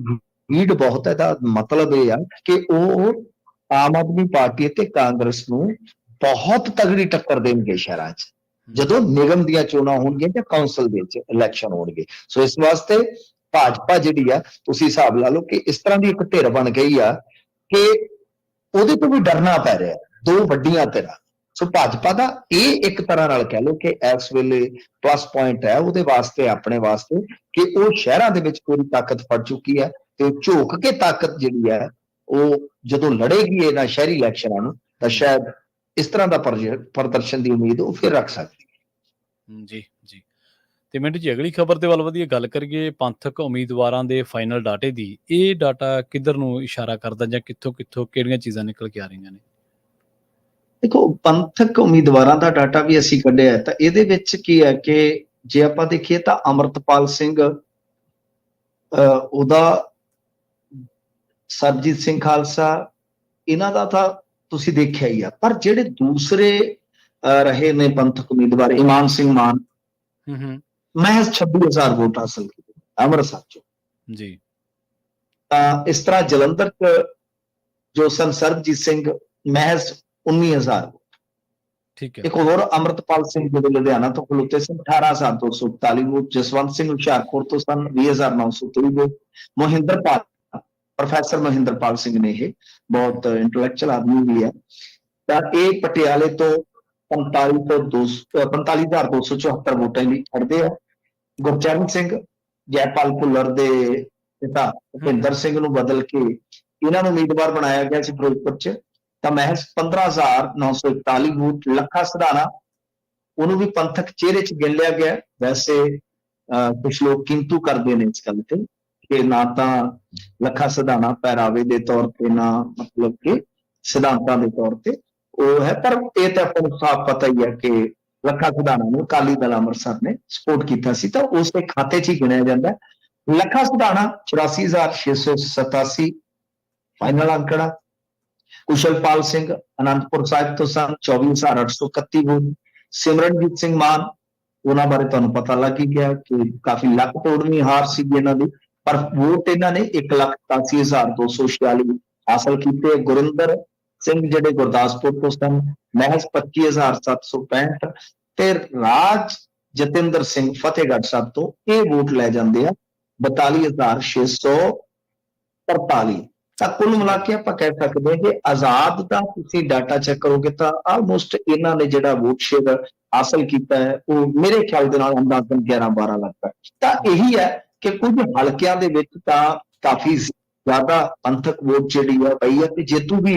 ਲੀਡ ਬਹੁਤ ਹੈ। ਦਾ ਮਤਲਬ ਇਹ ਆ ਕਿ ਉਹ ਆਮ ਆਦਮੀ ਪਾਰਟੀ ਅਤੇ ਕਾਂਗਰਸ ਨੂੰ ਬਹੁਤ ਤਗੜੀ ਟੱਕਰ ਦੇਣਗੇ ਸ਼ਹਿਰਾਂ 'ਚ ਜਦੋਂ ਨਿਗਮ ਦੀਆਂ ਚੋਣਾਂ ਹੋਣਗੀਆਂ ਜਾਂ ਕੌਂਸਲ ਦੇ ਵਿੱਚ ਇਲੈਕਸ਼ਨ ਹੋਣਗੇ। ਸੋ ਇਸ ਵਾਸਤੇ ਭਾਜਪਾ ਜਿਹੜੀ ਆ, ਤੁਸੀਂ ਹਿਸਾਬ ਲਾ ਲਓ ਕਿ ਇਸ ਤਰ੍ਹਾਂ ਦੀ ਇੱਕ ਧਿਰ ਬਣ ਗਈ ਆ ਕਿ ਉਹਦੇ ਤੋਂ ਵੀ ਡਰਨਾ ਪੈ ਰਿਹਾ, ਦੋ ਵੱਡੀਆਂ ਧਿਰਾਂ। ਸੋ ਭਾਜਪਾ ਦਾ ਇਹ ਇੱਕ ਤਰ੍ਹਾਂ ਨਾਲ ਕਹਿ ਲਓ ਕਿ ਇਸ ਵੇਲੇ ਪਲੱਸ ਪੁਆਇੰਟ ਹੈ ਉਹਦੇ ਵਾਸਤੇ, ਆਪਣੇ ਵਾਸਤੇ, ਕਿ ਉਹ ਸ਼ਹਿਰਾਂ ਦੇ ਵਿੱਚ ਪੂਰੀ ਤਾਕਤ ਫੜ ਚੁੱਕੀ ਹੈ ਤੇ ਝੋਕ ਕੇ ਤਾਕਤ ਜਿਹੜੀ ਹੈ ਉਹ ਜਦੋਂ ਲੜੇਗੀ ਇਹਨਾਂ ਸ਼ਹਿਰੀ ਇਲੈਕਸ਼ਨਾਂ ਨੂੰ ਤਾਂ ਸ਼ਾਇਦ ਇਸ ਤਰ੍ਹਾਂ ਦਾ ਪ੍ਰਦਰਸ਼ਨ ਦੀ ਉਮੀਦ ਉਹ ਫਿਰ ਰੱਖ ਸਕਦੀ ਹੈ। ਜੀ ਜੀ। ਤੇ ਮਿੰਟ ਜੀ ਅਗਲੀ ਖਬਰ ਦੇ ਵੱਲ ਵਧੀਆ ਗੱਲ ਕਰੀਏ, ਪੰਥਕ ਉਮੀਦਵਾਰਾਂ ਦੇ ਫਾਈਨਲ ਡਾਟੇ ਦੀ। ਇਹ ਡਾਟਾ ਕਿੱਧਰ ਨੂੰ ਇਸ਼ਾਰਾ ਕਰਦਾ ਜਾਂ ਕਿੱਥੋਂ ਕਿੱਥੋਂ ਕਿਹੜੀਆਂ ਚੀਜ਼ਾਂ ਨਿਕਲ ਕੇ ਆ ਰਹੀਆਂ ਨੇ? ਦੇਖੋ, ਪੰਥਕ ਉਮੀਦਵਾਰਾਂ ਦਾ ਡਾਟਾ ਵੀ ਅਸੀਂ ਕੱਢਿਆ, ਤਾਂ ਇਹਦੇ ਵਿੱਚ ਕੀ ਹੈ ਕਿ ਜੇ ਆਪਾਂ ਦੇਖੀਏ ਤਾਂ ਅਮਰਤਪਾਲ ਸਿੰਘ, ਉਹਦਾ, ਸਰਬਜੀਤ ਸਿੰਘ ਖਾਲਸਾ, ਇਹਨਾਂ ਦਾ ਤਾਂ ਤੁਸੀਂ ਦੇਖਿਆ ਹੀ ਆ। ਪਰ ਜਿਹੜੇ ਦੂਸਰੇ ਰਹੇ ਨੇ ਪੰਥਕ ਉਮੀਦਵਾਰ, ਇਮਾਨ ਸਿੰਘ ਮਾਨ, ਮਹਿਜ਼ 26,000 ਵੋਟ ਹਾਸਲ ਕੀਤੀ ਅੰਮ੍ਰਿਤਸਰ ਚੋਂ ਜੀ। ਤਾਂ ਇਸ ਤਰ੍ਹਾਂ ਜਲੰਧਰ ਚ ਜੋ ਸਨ ਸਰਬਜੀਤ ਸਿੰਘ, ਮਹਿਜ਼ 19,000 ਵੋਟ। ਠੀਕ ਹੈ। ਇੱਕ ਹੋਰ ਅਮਰਤਪਾਲ ਸਿੰਘ ਜਿਹੜੇ ਲੁਧਿਆਣਾ ਤੋਂ ਖਲੋਤੇ ਸਨ, 18,241 ਵੋਟ। ਜਸਵੰਤ ਸਿੰਘ ਹੁਸ਼ਿਆਰਪੁਰ ਤੋਂ ਸਨ, 20,923 ਵੋਟ। ਮੋਹਿੰਦਰਪਾਲ, ਪ੍ਰੋਫੈਸਰ ਮੋਹਿੰਦਰਪਾਲ ਸਿੰਘ ਨੇ, ਇਹ ਬਹੁਤ ਇੰਟੈਲੈਕਚੁਅਲ ਆਦਮੀ ਵੀ ਹੈ, ਤਾਂ ਇਹ ਪਟਿਆਲੇ ਤੋਂ 45,274 ਵੋਟਾਂ ਲਈ ਖੜਦੇ ਆ। ਗੁਰਚਰਨ ਸਿੰਘ ਜੈਪਾਲ ਭੁੱਲਰ ਦੇ ਪਿਤਾ ਭੁਪਿੰਦਰ ਸਿੰਘ ਨੂੰ ਬਦਲ ਕੇ ਇਹਨਾਂ ਨੂੰ ਉਮੀਦਵਾਰ ਬਣਾਇਆ ਗਿਆ ਸੀ ਫਿਰੋਜ਼ਪੁਰ ਚ। ਤਾਂ ਮਹਿਜ਼ 15,941 ਵੋਟ। ਲੱਖਾ ਸਿਧਾਣਾ, ਉਹਨੂੰ ਵੀ ਪੰਥਕ ਚਿਹਰੇ ਚ ਗਿਣ ਲਿਆ ਗਿਆ। ਵੈਸੇ ਕੁਝ ਲੋਕ ਕਿੰਤੂ ਕਰਦੇ ਨੇ ਇਸ ਗੱਲ ਤੇ ਕਿ ਨਾ ਤਾਂ ਲੱਖਾ ਸਿਧਾਣਾ ਪਹਿਰਾਵੇ ਦੇ ਤੌਰ ਤੇ, ਨਾ ਮਤਲਬ ਕਿ ਸਿਧਾਂਤਾਂ ਦੇ ਤੌਰ ਤੇ ਉਹ ਹੈ। ਪਰ ਇਹ ਤਾਂ ਆਪਾਂ ਨੂੰ ਸਾਫ਼ ਪਤਾ ਹੀ ਹੈ ਕਿ ਲੱਖਾ ਸਿਧਾਣਾ ਨੂੰ ਅਕਾਲੀ ਦਲ ਅੰਮ੍ਰਿਤਸਰ ਨੇ ਸਪੋਰਟ ਕੀਤਾ ਸੀ, ਤਾਂ ਉਸ ਦੇ ਖਾਤੇ 'ਚ ਹੀ ਗਿਣਿਆ ਜਾਂਦਾ। ਲੱਖਾ ਸਿਧਾਣਾ 84,687 ਫਾਈਨਲ ਅੰਕੜਾ। ਕੁਸ਼ਲਪਾਲ ਸਿੰਘ ਅਨੰਦਪੁਰ ਸਾਹਿਬ ਤੋਂ ਸਨ 24,831 ਵੋਟ। ਸਿਮਰਨਜੀਤ ਸਿੰਘ ਮਾਨ, ਉਹਨਾਂ ਬਾਰੇ ਤੁਹਾਨੂੰ ਪਤਾ ਲੱਗ ਹੀ ਗਿਆ ਕਿ ਕਾਫੀ ਲੱਕ ਤੋੜਵੀਂ ਹਾਰ ਸੀ ਇਹਨਾਂ ਦੀ, ਪਰ ਵੋਟ ਇਹਨਾਂ ਨੇ 1,87,246 ਹਾਸਲ ਕੀਤੇ। ਗੁਰਿੰਦਰ ਸਿੰਘ ਜਿਹੜੇ ਗੁਰਦਾਸਪੁਰ ਤੋਂ ਸਨ ਮਹਿਜ਼ 25,765 ਤੇ ਰਾਜ ਜਤਿੰਦਰ ਸਿੰਘ ਫਤਿਹਗੜ੍ਹ ਸਾਹਿਬ ਤੋਂ ਇਹ ਵੋਟ ਲੈ ਜਾਂਦੇ ਆ 42,643। ਤਾਂ ਕੁੱਲ ਮਿਲਾ ਕੇ ਆਪਾਂ ਕਹਿ ਸਕਦੇ ਹਾਂ ਕਿ ਆਜ਼ਾਦ ਦਾ ਤੁਸੀਂ ਡਾਟਾ ਚੈੱਕ ਕਰੋਗੇ ਤਾਂ ਆਲਮੋਸਟ ਇਹਨਾਂ ਨੇ ਜਿਹੜਾ ਵੋਟ ਸ਼ੇਅਰ ਹਾਸਲ ਕੀਤਾ ਹੈ ਉਹ ਮੇਰੇ ਖਿਆਲ ਦੇ ਨਾਲ ਅੰਦਾਜ਼ਨ 11-12 ਲੱਖ ਹੈ। ਤਾਂ ਇਹੀ ਹੈ ਕਿ ਕੁਝ ਹਲਕਿਆਂ ਦੇ ਵਿੱਚ ਤਾਂ ਕਾਫੀ ਜ਼ਿਆਦਾ ਪੰਥਕ ਵੋਟ ਜਿਹੜੀ ਹੈ ਪਈ ਹੈ ਤੇ ਜੇਤੂ ਵੀ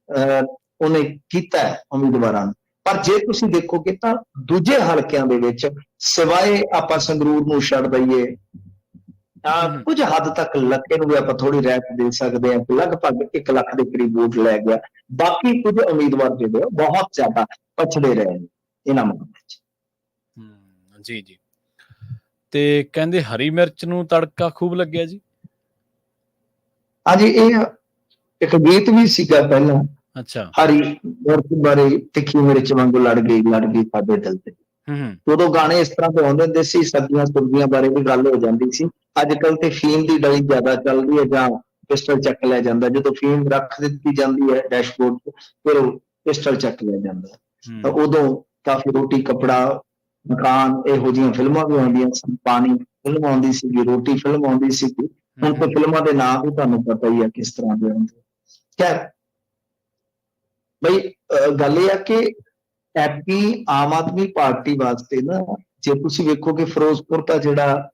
ਉਹਨੇ ਕੀਤਾ ਹੈ ਉਮੀਦਵਾਰਾਂ ਨੂੰ। ਪਰ ਜੇ ਤੁਸੀਂ ਦੇਖੋਗੇ ਤਾਂ ਦੂਜੇ ਹਲਕਿਆਂ ਦੇ ਵਿੱਚ ਸਿਵਾਏ ਆਪਾਂ ਸੰਗਰੂਰ ਨੂੰ ਛੱਡ ਦਈਏ ਤਾਂ ਕੁਝ ਹੱਦ ਤੱਕ ਲੱਕੇ ਨੂੰ ਵੀ ਆਪਾਂ ਥੋੜੀ ਰਹਿਤ ਦੇ ਸਕਦੇ ਹਾਂ। ਲਗਭਗ 1 ਲੱਖ ਦੇ ਕਰੀਬ ਵੋਟ ਲੈ ਗਿਆ। ਬਾਕੀ ਕੁਝ ਉਮੀਦਵਾਰ ਜਿਹੜੇ ਬਹੁਤ ਜ਼ਿਆਦਾ ਪਛੜੇ ਰਹੇ ਨੇ ਇਹਨਾਂ ਮਾਮਲਿਆਂ 'ਚ। ਜੀ ਜੀ। ਤੇ ਕਹਿੰਦੇ ਹਰੀ ਮਿਰਚ ਨੂੰ ਤੜਕਾ ਖੂਬ ਲੱਗਿਆ ਜੀ। ਹਾਂਜੀ, ਇਹ ਇੱਕ ਗੀਤ ਵੀ ਸੀਗਾ ਪਹਿਲਾਂ। ਅੱਛਾ। ਹਰੀ ਮਿਰਚ ਬਾਰੇ ਤਿੱਖੀ ਮਿਰਚ ਵਾਂਗੂ ਲੜ ਗਈ ਸਾਡੇ ਦਿਲ ਤੇ। ਉਦੋਂ ਗਾਣੇ ਇਸ ਤਰ੍ਹਾਂ ਦੇ ਆਉਂਦੇ ਹੁੰਦੇ ਸੀ। ਸਬਜ਼ੀਆਂ ਸੁਬਜ਼ੀਆਂ ਬਾਰੇ ਵੀ ਗੱਲ ਹੋ ਜਾਂਦੀ ਸੀ। ਅੱਜ ਕੱਲ ਤੇ ਫੀਮ ਦੀ ਡਲੀ ਜ਼ਿਆਦਾ ਚੱਲਦੀ ਹੈ ਜਾਂ ਪਿਸਟਲ ਚੱਕ ਲਿਆ ਜਾਂਦਾ। ਜਦੋਂ ਫੀਮ ਰੱਖ ਦਿੱਤੀ ਜਾਂਦੀ ਹੈ ਡੈਸ਼ਬੋਰਡ ਤੇ ਫਿਰ ਉਹ ਪਿਸਟਲ ਚੱਕ ਲਿਆ ਜਾਂਦਾ। ਤਾਂ ਉਦੋਂ ਕਾਫੀ ਰੋਟੀ ਕੱਪੜਾ ਮਕਾਨ ਇਹੋ ਜਿਹੀਆਂ ਫਿਲਮਾਂ ਵੀ ਆਉਂਦੀਆਂ ਸਨ। ਪਾਣੀ ਫਿਲਮ ਆਉਂਦੀ ਸੀਗੀ, ਰੋਟੀ ਫਿਲਮ ਆਉਂਦੀ ਸੀਗੀ। ਹੁਣ ਤਾਂ ਫਿਲਮਾਂ ਦੇ ਨਾਮ ਵੀ ਤੁਹਾਨੂੰ ਪਤਾ ਹੀ ਆ ਕਿਸ ਤਰ੍ਹਾਂ ਦੇ ਹੁੰਦੇ। ਖੈਰ ਬਈ ਗੱਲ ਇਹ ਆ ਕਿ ਐਪੀ ਆਮ ਆਦਮੀ ਪਾਰਟੀ ਵਾਸਤੇ ਨਾ, ਜੇ ਤੁਸੀਂ ਵੇਖੋਗੇ ਫਿਰੋਜ਼ਪੁਰ ਦਾ ਜਿਹੜਾ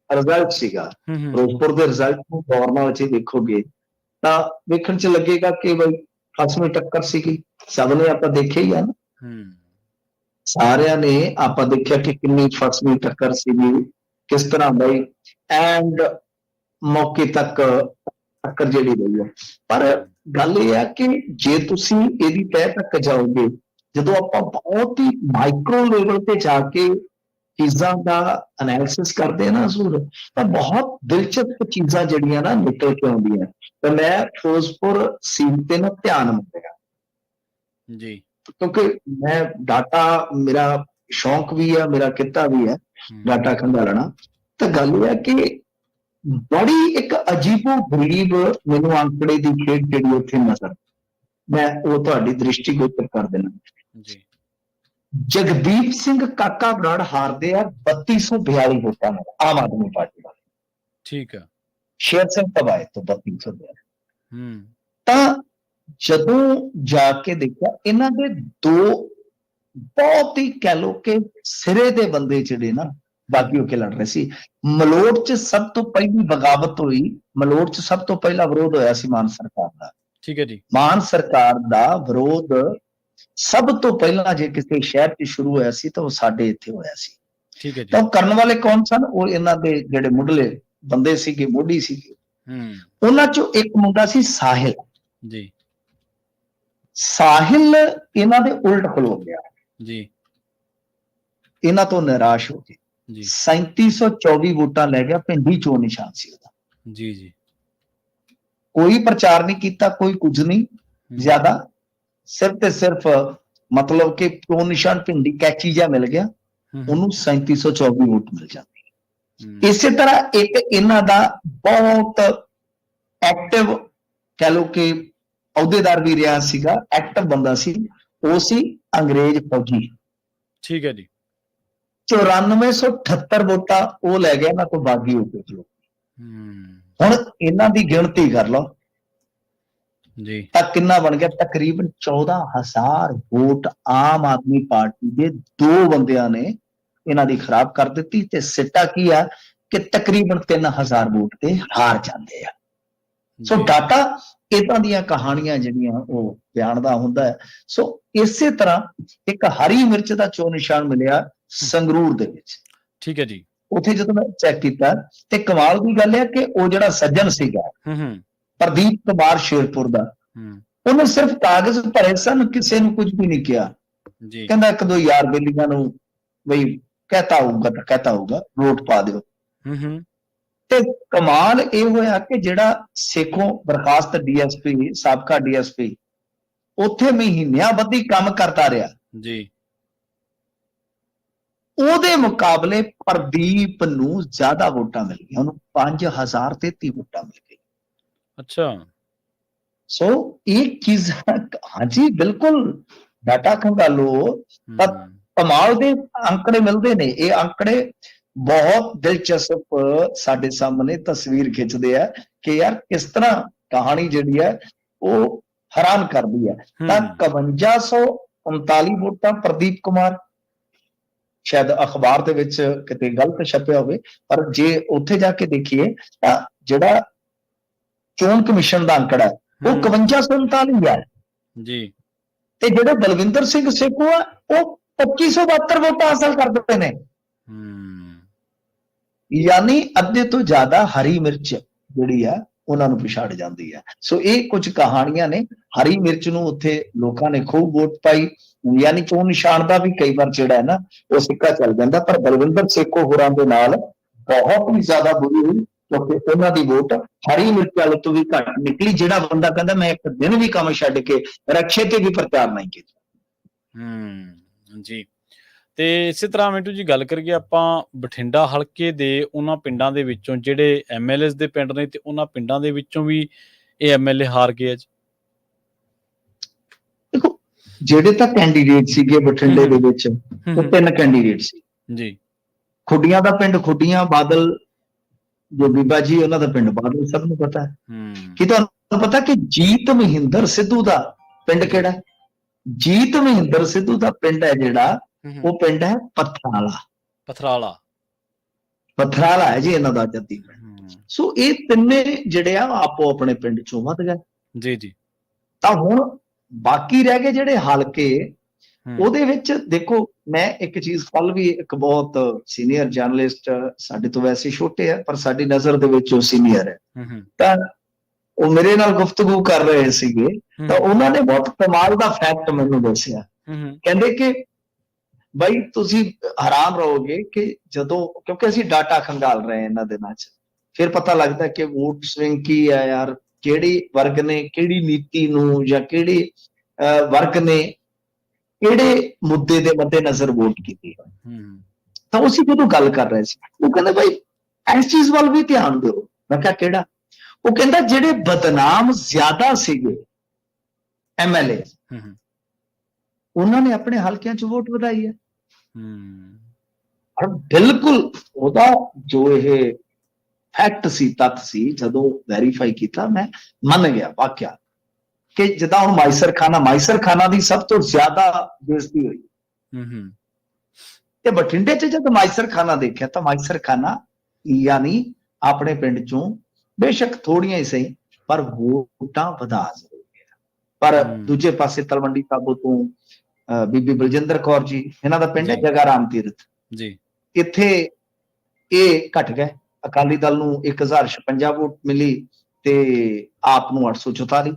ਰਿਜ਼ਲਟ ਸੀਗਾ, ਫਿਰੋਜ਼ਪੁਰ ਦੇ ਰਿਜ਼ਲਟ ਨੂੰ ਗੌਰ ਨਾਲ ਜੇ ਦੇਖੋਗੇ ਤਾਂ ਵੇਖਣ 'ਚ ਲੱਗੇਗਾ ਕਿ ਬਈ ਫਸਵੀਂ ਟੱਕਰ ਸੀਗੀ। ਸਭ ਨੇ ਆਪਾਂ ਦੇਖਿਆ ਹੀ ਆ ਨਾ, ਸਾਰਿਆਂ ਨੇ ਆਪਾਂ ਦੇਖਿਆ ਕਿ ਕਿੰਨੀ ਫਸਵੀਂ ਟੱਕਰ ਸੀਗੀ, ਕਿਸ ਤਰ੍ਹਾਂ ਬਈ ਐਂਡ ਮੌਕੇ ਤੱਕ ਟੱਕਰ ਜਿਹੜੀ ਰਹੀ ਹੈ। ਪਰ ਗੱਲ ਇਹ ਹੈ ਕਿ ਜੇ ਤੁਸੀਂ ਇਹਦੀ ਤਹਿ ਤੱਕ ਜਾਓਗੇ, ਜਦੋਂ ਆਪਾਂ ਬਹੁਤ ਹੀ ਮਾਈਕਰੋ ਲੈਵਲ ਤੇ ਜਾ ਕੇ ਚੀਜ਼ਾਂ ਦਾ ਐਨਾਲਿਸਿਸ ਕਰਦੇ ਨਾ ਜ਼ਰੂਰ, ਤਾਂ ਬਹੁਤ ਦਿਲਚਸਪ ਚੀਜ਼ਾਂ ਜਿਹੜੀਆਂ ਨਾ ਨਿਕਲ ਕੇ ਆਉਂਦੀਆਂ। ਤਾਂ ਮੈਂ ਫਿਰੋਜ਼ਪੁਰ ਸੀਟ ਤੇ ਨਾ ਧਿਆਨ ਮੰਗਿਆ ਜੀ, ਕਿਉਂਕਿ ਮੈਂ ਡਾਟਾ ਮੇਰਾ ਸ਼ੌਂਕ ਵੀ ਹੈ, ਮੇਰਾ ਕਿੱਤਾ ਵੀ ਹੈ ਡਾਟਾ ਖੰਗਾਲਣਾ। ਤਾਂ ਗੱਲ ਇਹ ਹੈ ਕਿ ਬੜੀ ਇੱਕ ਅਜੀਬੋ ਗਰੀਬ ਮੈਨੂੰ ਅੰਕੜੇ ਦੀ ਖੇਡ ਜਿਹੜੀ ਉੱਥੇ ਨਜ਼ਰ, ਮੈਂ ਉਹ ਤੁਹਾਡੀ ਦ੍ਰਿਸ਼ਟੀਗੋਚਰ ਕਰ ਦੇਣਾ ਜੀ। ਜਗਦੀਪ ਸਿੰਘ ਕਾਕਾ ਬਰਾੜ ਹਾਰਦੇ ਆ 3242 ਵੋਟਾਂ ਨਾਲ ਆਮ ਆਦਮੀ ਪਾਰਟੀ ਵਾਲੇ। ਠੀਕ ਆ। ਸ਼ੇਰ ਸਿੰਘ ਤਬਾਏ ਤੋਂ 3242। ਤਾਂ ਜਦੋਂ ਜਾ ਕੇ ਦੇਖਿਆ ਇਹਨਾਂ ਦੇ ਦੋ ਬਹੁਤ ਹੀ ਕਹਿ ਲੋ ਕਿ ਸਿਰੇ ਦੇ ਬੰਦੇ ਜਿਹੜੇ ਨਾ ਬਾਗੀ ਹੋ ਕੇ ਲੜ ਰਹੇ ਸੀ। ਮਲੋਟ 'ਚ ਸਭ ਤੋਂ ਪਹਿਲੀ ਬਗਾਵਤ ਹੋਈ, ਮਲੋਟ 'ਚ ਸਭ ਤੋਂ ਪਹਿਲਾ ਵਿਰੋਧ ਹੋਇਆ ਸੀ ਮਾਨ ਸਰਕਾਰ ਦਾ। ਠੀਕ ਹੈ ਜੀ। ਮਾਨ ਸਰਕਾਰ ਦਾ ਵਿਰੋਧ ਸਭ ਤੋਂ ਪਹਿਲਾਂ ਜੇ ਕਿਸੇ ਸ਼ਹਿਰ 'ਚ ਸ਼ੁਰੂ ਹੋਇਆ ਸੀ ਤਾਂ ਉਹ ਸਾਡੇ ਇੱਥੇ ਹੋਇਆ ਸੀ। ਠੀਕ ਹੈ ਜੀ। ਤਾਂ ਉਹ ਕਰਨ ਵਾਲੇ ਕੌਣ ਸਨ? ਉਹ ਇਹਨਾਂ ਦੇ ਜਿਹੜੇ ਮੁੱਢਲੇ ਬੰਦੇ ਸੀਗੇ, ਮੋਢੀ ਸੀਗੇ। ਉਹਨਾਂ 'ਚੋਂ ਇੱਕ ਮੁੰਡਾ ਸੀ ਸਾਹਿਲ ਜੀ। ਸਾਹਿਲ ਇਹਨਾਂ ਦੇ ਉਲਟ ਖਲੋ ਗਿਆ ਜੀ, ਇਹਨਾਂ ਤੋਂ ਨਿਰਾਸ਼ ਹੋ ਕੇ 3724 ਵੋਟਾਂ ਲੈ ਗਿਆ। ਪਿੰਡੀ ਚੋਣ ਨਿਸ਼ਾਨ ਸੀ ਉਹਦਾ ਜੀ ਜੀ। ਕੋਈ ਪ੍ਰਚਾਰ ਨਹੀਂ ਕੀਤਾ, ਕੋਈ ਕੁਝ ਨਹੀਂ ਜ਼ਿਆਦਾ, ਸਿਰਫ ਤੇ ਸਿਰਫ ਮਤਲਬ ਕਿ ਚੋਣ ਨਿਸ਼ਾਨ ਪਿੰਡੀ ਕੈਚੀ ਜਿਹਾ ਮਿਲ ਗਿਆ, ਉਹਨੂੰ 3724 ਵੋਟ ਮਿਲ ਜਾਂਦੀ। ਇਸੇ ਤਰ੍ਹਾਂ ਇੱਕ ਇਹਨਾਂ ਦਾ ਬਹੁਤ ਐਕਟਿਵ ਕਹਿ ਲੋ ਕਿ ਅਹੁਦੇਦਾਰ ਵੀ ਰਿਹਾ ਸੀਗਾ, ਐਕਟਿਵ ਬੰਦਾ ਸੀ, ਉਹ ਸੀ ਅੰਗਰੇਜ਼ ਫੌਜੀ। ਠੀਕ ਹੈ ਜੀ। 9478 ਵੋਟਾਂ ਉਹ ਲੈ ਗਿਆ ਇਹਨਾਂ ਤੋਂ ਬਾਗੀ ਹੋ ਕੇ। ਹੁਣ ਇਹਨਾਂ ਦੀ ਗਿਣਤੀ ਕਰ ਲਓ, ਜੀ ਤਾਂ ਕਿੰਨਾ ਬਣ ਗਿਆ? ਤਕਰੀਬਨ 14,000 ਵੋਟ ਆਮ ਆਦਮੀ ਪਾਰਟੀ ਦੇ ਦੋ ਬੰਦਿਆਂ ਨੇ ਇਹਨਾਂ ਦੀ ਖਰਾਬ ਕਰ ਦਿੱਤੀ। ਤੇ ਸਿੱਟਾ ਕੀ ਆ ਕਿ ਤਕਰੀਬਨ 3,000 ਵੋਟ ਤੇ ਹਾਰ ਜਾਂਦੇ ਆ। ਸੋ ਜੀ ਡਾਟਾ ਇਦਾਂ ਦੀਆਂ ਕਹਾਣੀਆਂ ਜਿਹੜੀਆਂ ਉਹ ਬਿਆਨਦਾ ਹੁੰਦਾ ਹੈ। ਸੋ ਇਸੇ ਤਰ੍ਹਾਂ ਇੱਕ ਹਰੀ ਮਿਰਚ ਦਾ ਚੋਣ ਨਿਸ਼ਾਨ ਮਿਲਿਆ ਸੰਗਰੂਰ ਦੇ ਵਿੱਚ। ਠੀਕ ਹੈ ਜੀ। ਉੱਥੇ ਜਦੋਂ ਮੈਂ ਚੈੱਕ ਕੀਤਾ ਤੇ ਕਮਾਲ ਦੀ ਗੱਲ ਹੈ ਕਿ ਉਹ ਜਿਹੜਾ ਸੱਜਣ ਸੀਗਾ ਹੂੰ ਪ੍ਰਦੀਪ ਕੁਮਾਰ ਸ਼ੇਰਪੁਰ ਦਾ, ਹੂੰ ਉਹਨੇ ਸਿਰਫ ਕਾਗਜ਼ ਭਰੇ ਸਨ, ਕਿਸੇ ਨੂੰ ਕੁਝ ਵੀ ਨਹੀਂ ਕਿਹਾ। ਜੀ ਕਹਿੰਦਾ ਇੱਕ ਦੋ ਯਾਰ ਬੇਲੀਆਂ ਨੂੰ ਬਈ ਕਹਤਾ ਹੋਊਗਾ ਤਾਂ ਕਹਤਾ ਹੋਊਗਾ, ਵੋਟ ਪਾ ਦਿਓ। ਹੂੰ ਤੇ ਕਮਾਲ ਇਹ ਹੋਇਆ ਕਿ ਜਿਹੜਾ ਸੇਖੋਂ ਬਰਖਾਸਤ ਡੀਐਸਪੀ, ਸਾਬਕਾ ਡੀਐਸਪੀ, ਉੱਥੇ ਮਹੀਨਿਆਂ ਬੱਧੀ ਕੰਮ ਕਰਦਾ ਰਿਹਾ, ਜੀ ਉਹਦੇ ਮੁਕਾਬਲੇ ਪ੍ਰਦੀਪ ਨੂੰ ਜ਼ਿਆਦਾ ਵੋਟਾਂ ਮਿਲ ਗਈਆਂ। ਉਹਨੂੰ 5,033 ਵੋਟਾਂ ਮਿਲ ਗਈਆਂ। ਅੱਛਾ। ਸੋ ਇਹ ਚੀਜ਼, ਹਾਂਜੀ ਬਿਲਕੁਲ ਡਾਟਾ ਖੰਗਾਲੋ ਤਾਂ ਕਮਾਲ ਦੇ ਅੰਕੜੇ ਮਿਲਦੇ ਨੇ। ਇਹ ਅੰਕੜੇ ਬਹੁਤ ਦਿਲਚਸਪ ਸਾਡੇ ਸਾਹਮਣੇ ਤਸਵੀਰ ਖਿੱਚਦੇ ਆ ਕਿ ਯਾਰ ਕਿਸ ਤਰ੍ਹਾਂ ਕਹਾਣੀ ਜਿਹੜੀ ਹੈ ਉਹ ਹੈਰਾਨ ਕਰਦੀ ਹੈ। ਤਾਂ 5,139 ਵੋਟਾਂ ਪ੍ਰਦੀਪ ਕੁਮਾਰ, ਸ਼ਾਇਦ ਅਖਬਾਰ ਦੇ ਵਿੱਚ ਕਿਤੇ ਗਲਤ ਛਪਿਆ ਹੋਵੇ, ਪਰ ਜੇ ਉੱਥੇ ਜਾ ਕੇ ਦੇਖੀਏ ਤਾਂ ਜਿਹੜਾ ਚੋਣ ਕਮਿਸ਼ਨ ਦਾ ਅੰਕੜਾ ਉਹ 5,139 ਹੈ ਜੀ। ਤੇ ਜਿਹੜੇ ਬਲਵਿੰਦਰ ਸਿੰਘ ਸੇਖੋਂ ਆ ਉਹ 2,572 ਵੋਟਾਂ ਹਾਸਲ ਕਰ ਦਿੱਤੇ ਨੇ। ਯਾਨੀ ਅੱਧੇ ਤੋਂ ਜ਼ਿਆਦਾ ਹਰੀ ਮਿਰਚ ਜਿਹੜੀ ਆ ਉਹਨਾਂ ਨੂੰ ਪਛਾੜ ਜਾਂਦੀ ਹੈ। ਸੋ ਇਹ ਕੁਝ ਕਹਾਣੀਆਂ ਨੇ। ਹਰੀ ਮਿਰਚ ਨੂੰ ਉੱਥੇ ਲੋਕਾਂ ਨੇ ਖੂਬ ਵੋਟ ਪਾਈ, ਯਾਨੀ ਚੋਣ ਨਿਸ਼ਾਨ ਦਾ ਵੀ ਕਈ ਵਾਰ ਜਿਹੜਾ ਹੈ ਨਾ ਉਹ ਸਿੱਕਾ ਚੱਲ ਜਾਂਦਾ। ਪਰ ਬਲਵਿੰਦਰ ਸੇਖੋਂ ਹੋਰਾਂ ਦੇ ਨਾਲ ਬਹੁਤ ਹੀ ਜ਼ਿਆਦਾ ਬੁਰੀ ਹੋਈ ਕਿਉਂਕਿ ਉਹਨਾਂ ਦੀ ਵੋਟ ਹਰੀ ਮਿਰਚ ਵਾਲੇ ਤੋਂ ਵੀ ਘੱਟ ਨਿਕਲੀ। ਜਿਹੜਾ ਬੰਦਾ ਕਹਿੰਦਾ ਮੈਂ ਇੱਕ ਦਿਨ ਵੀ ਕੰਮ ਛੱਡ ਕੇ ਰਕਸ਼ੇ ਤੇ ਵੀ ਪ੍ਰਚਾਰ ਨਹੀਂ ਕੀਤਾ। ਜੀ। ਤੇ ਇਸੇ ਤਰ੍ਹਾਂ ਮਿੰਟੂ ਜੀ ਗੱਲ ਕਰੀਏ ਆਪਾਂ ਬਠਿੰਡਾ ਹਲਕੇ ਦੇ ਉਹਨਾਂ ਪਿੰਡਾਂ ਦੇ ਵਿੱਚੋਂ ਜਿਹੜੇ ਐਮਐਲਏ ਦੇ ਪਿੰਡ ਨੇ ਤੇ ਉਹਨਾਂ ਪਿੰਡਾਂ ਦੇ ਵਿੱਚੋਂ ਵੀ ਇਹ ਐਮਐਲਏ ਹਾਰ ਗਏ ਅੱਜ। ਦੇਖੋ ਜਿਹੜੇ ਤਾਂ ਕੈਂਡੀਡੇਟ ਸੀਗੇ ਬਠਿੰਡੇ ਦੇ ਵਿੱਚ ਉਹ 3 ਕੈਂਡੀਡੇਟ ਸੀ ਜੀ। ਖੁੱਡੀਆਂ ਦਾ ਪਿੰਡ ਖੁੱਡੀਆਂ, ਬਾਦਲ ਜੋ ਬੀਬਾ ਜੀ ਉਹਨਾਂ ਦਾ ਪਿੰਡ ਬਾਦਲ, ਸਭ ਨੂੰ ਪਤਾ ਹੈ। ਕੀ ਤੁਹਾਨੂੰ ਪਤਾ ਕਿ ਜੀਤ ਮਹਿੰਦਰ ਸਿੱਧੂ ਦਾ ਪਿੰਡ ਕਿਹੜਾ? ਜੀਤ ਮਹਿੰਦਰ ਸਿੱਧੂ ਦਾ ਪਿੰਡ ਹੈ ਜਿਹੜਾ ਉਹ ਪਿੰਡ ਹੈ ਪੱਥਰਾਲਾ। ਪੱਥਰਾਲਾ ਹੈ ਜੀ ਇਹਨਾਂ ਦਾ ਜੱਦੀ ਪਿੰਡ। ਸੋ ਇਹ ਤਿੰਨੇ ਜਿਹੜੇ ਆ ਆਪੋ ਆਪਣੇ ਪਿੰਡ ਚੋਂ ਵੱਧ ਗਏ। ਜੀ ਜੀ। ਤਾਂ ਹੁਣ ਬਾਕੀ ਰਹਿ ਗਏ ਜਿਹੜੇ ਹਲਕੇ, ਉਹਦੇ ਵਿੱਚ ਦੇਖੋ ਮੈਂ ਇੱਕ ਚੀਜ਼, ਕੱਲ ਵੀ ਇੱਕ ਬਹੁਤ ਸੀਨੀਅਰ ਜਰਨਲਿਸਟ, ਸਾਡੇ ਤੋਂ ਵੈਸੇ ਛੋਟੇ ਆ ਪਰ ਸਾਡੀ ਨਜ਼ਰ ਦੇ ਵਿੱਚ ਉਹ ਸੀਨੀਅਰ ਹੈ, ਤਾਂ ਉਹ ਮੇਰੇ ਨਾਲ ਗੁਫ਼ਤਗੂ ਕਰ ਰਹੇ ਸੀਗੇ ਤਾਂ ਉਹਨਾਂ ਨੇ ਬਹੁਤ ਕਮਾਲ ਦਾ ਫੈਕਟ ਮੈਨੂੰ ਦੱਸਿਆ। ਕਹਿੰਦੇ ਕਿ ਬਾਈ ਤੁਸੀਂ ਹੈਰਾਨ ਰਹੋਗੇ ਕਿ ਜਦੋਂ, ਕਿਉਂਕਿ ਅਸੀਂ ਡਾਟਾ ਖੰਗਾਲ ਰਹੇ ਹਾਂ ਇਹਨਾਂ ਦਿਨਾਂ 'ਚ, ਫਿਰ ਪਤਾ ਲੱਗਦਾ ਕਿ ਵੋਟ ਸਵਿੰਗ ਕੀ ਹੈ ਯਾਰ, ਕਿਹੜੀ ਵਰਗ ਨੇ ਕਿਹੜੀ ਨੀਤੀ ਨੂੰ ਜਾਂ ਕਿਹੜੇ ਵਰਗ ਨੇ ਕਿਹੜੇ ਮੁੱਦੇ ਦੇ ਮੱਦੇ ਨਜ਼ਰ ਵੋਟ ਕੀਤੀ ਹੈ। ਤਾਂ ਅਸੀਂ ਜਦੋਂ ਗੱਲ ਕਰ ਰਹੇ ਸੀ ਉਹ ਕਹਿੰਦੇ ਬਾਈ ਇਸ ਚੀਜ਼ ਵੱਲ ਵੀ ਧਿਆਨ ਦਿਓ। ਮੈਂ ਕਿਹਾ ਕਿਹੜਾ? ਉਹ ਕਹਿੰਦਾ ਜਿਹੜੇ ਬਦਨਾਮ ਜ਼ਿਆਦਾ ਸੀਗੇ ਐਮਐਲਏ ਉਹਨਾਂ ਨੇ ਆਪਣੇ ਹਲਕਿਆਂ 'ਚ ਵੋਟ ਵਧਾਈ ਹੈ। ਬਿਲਕੁਲ ਉਹਦਾ ਜੋ ਇਹ ਫੈਕਟ ਸੀ, ਤੱਥ ਸੀ, ਜਦੋਂ ਵੈਰੀਫਾਈ ਕੀਤਾ ਮੈਂ ਮੰਨ ਗਿਆ ਵਾਕਿਆ ਕਿ ਜਿੱਦਾਂ ਹੁਣ ਮਾਈਸਰ ਖਾਨਾ ਦੀ ਸਭ ਤੋਂ ਜ਼ਿਆਦਾ ਬੇਇੱਜ਼ਤੀ ਹੋਈ ਤੇ ਬਠਿੰਡੇ 'ਚ ਜਦ ਮਾਈਸਰ ਖਾਨਾ ਦੇਖਿਆ ਤਾਂ ਮਾਈਸਰ ਖਾਨਾ ਯਾਨੀ ਆਪਣੇ ਪਿੰਡ ਚੋਂ ਬੇਸ਼ੱਕ ਥੋੜੀਆਂ ਹੀ ਸਹੀ ਪਰ ਵੋਟਾਂ ਵਧਾ ਜ਼ਰੂਰ ਗਿਆ। ਪਰ ਦੂਜੇ ਪਾਸੇ ਤਲਵੰਡੀ ਸਾਬੋ ਤੋਂ ਬੀਬੀ ਬਲਜਿੰਦਰ ਕੌਰ ਜੀ, ਇਹਨਾਂ ਦਾ ਪਿੰਡ ਹੈ ਜਗਾ ਰਾਮ ਤੀਰਥ ਜੀ, ਇੱਥੇ ਇਹ ਘਟ ਗਏ। ਅਕਾਲੀ ਦਲ ਨੂੰ 1,056 ਵੋਟ ਮਿਲੀ ਤੇ ਆਪ ਨੂੰ 844।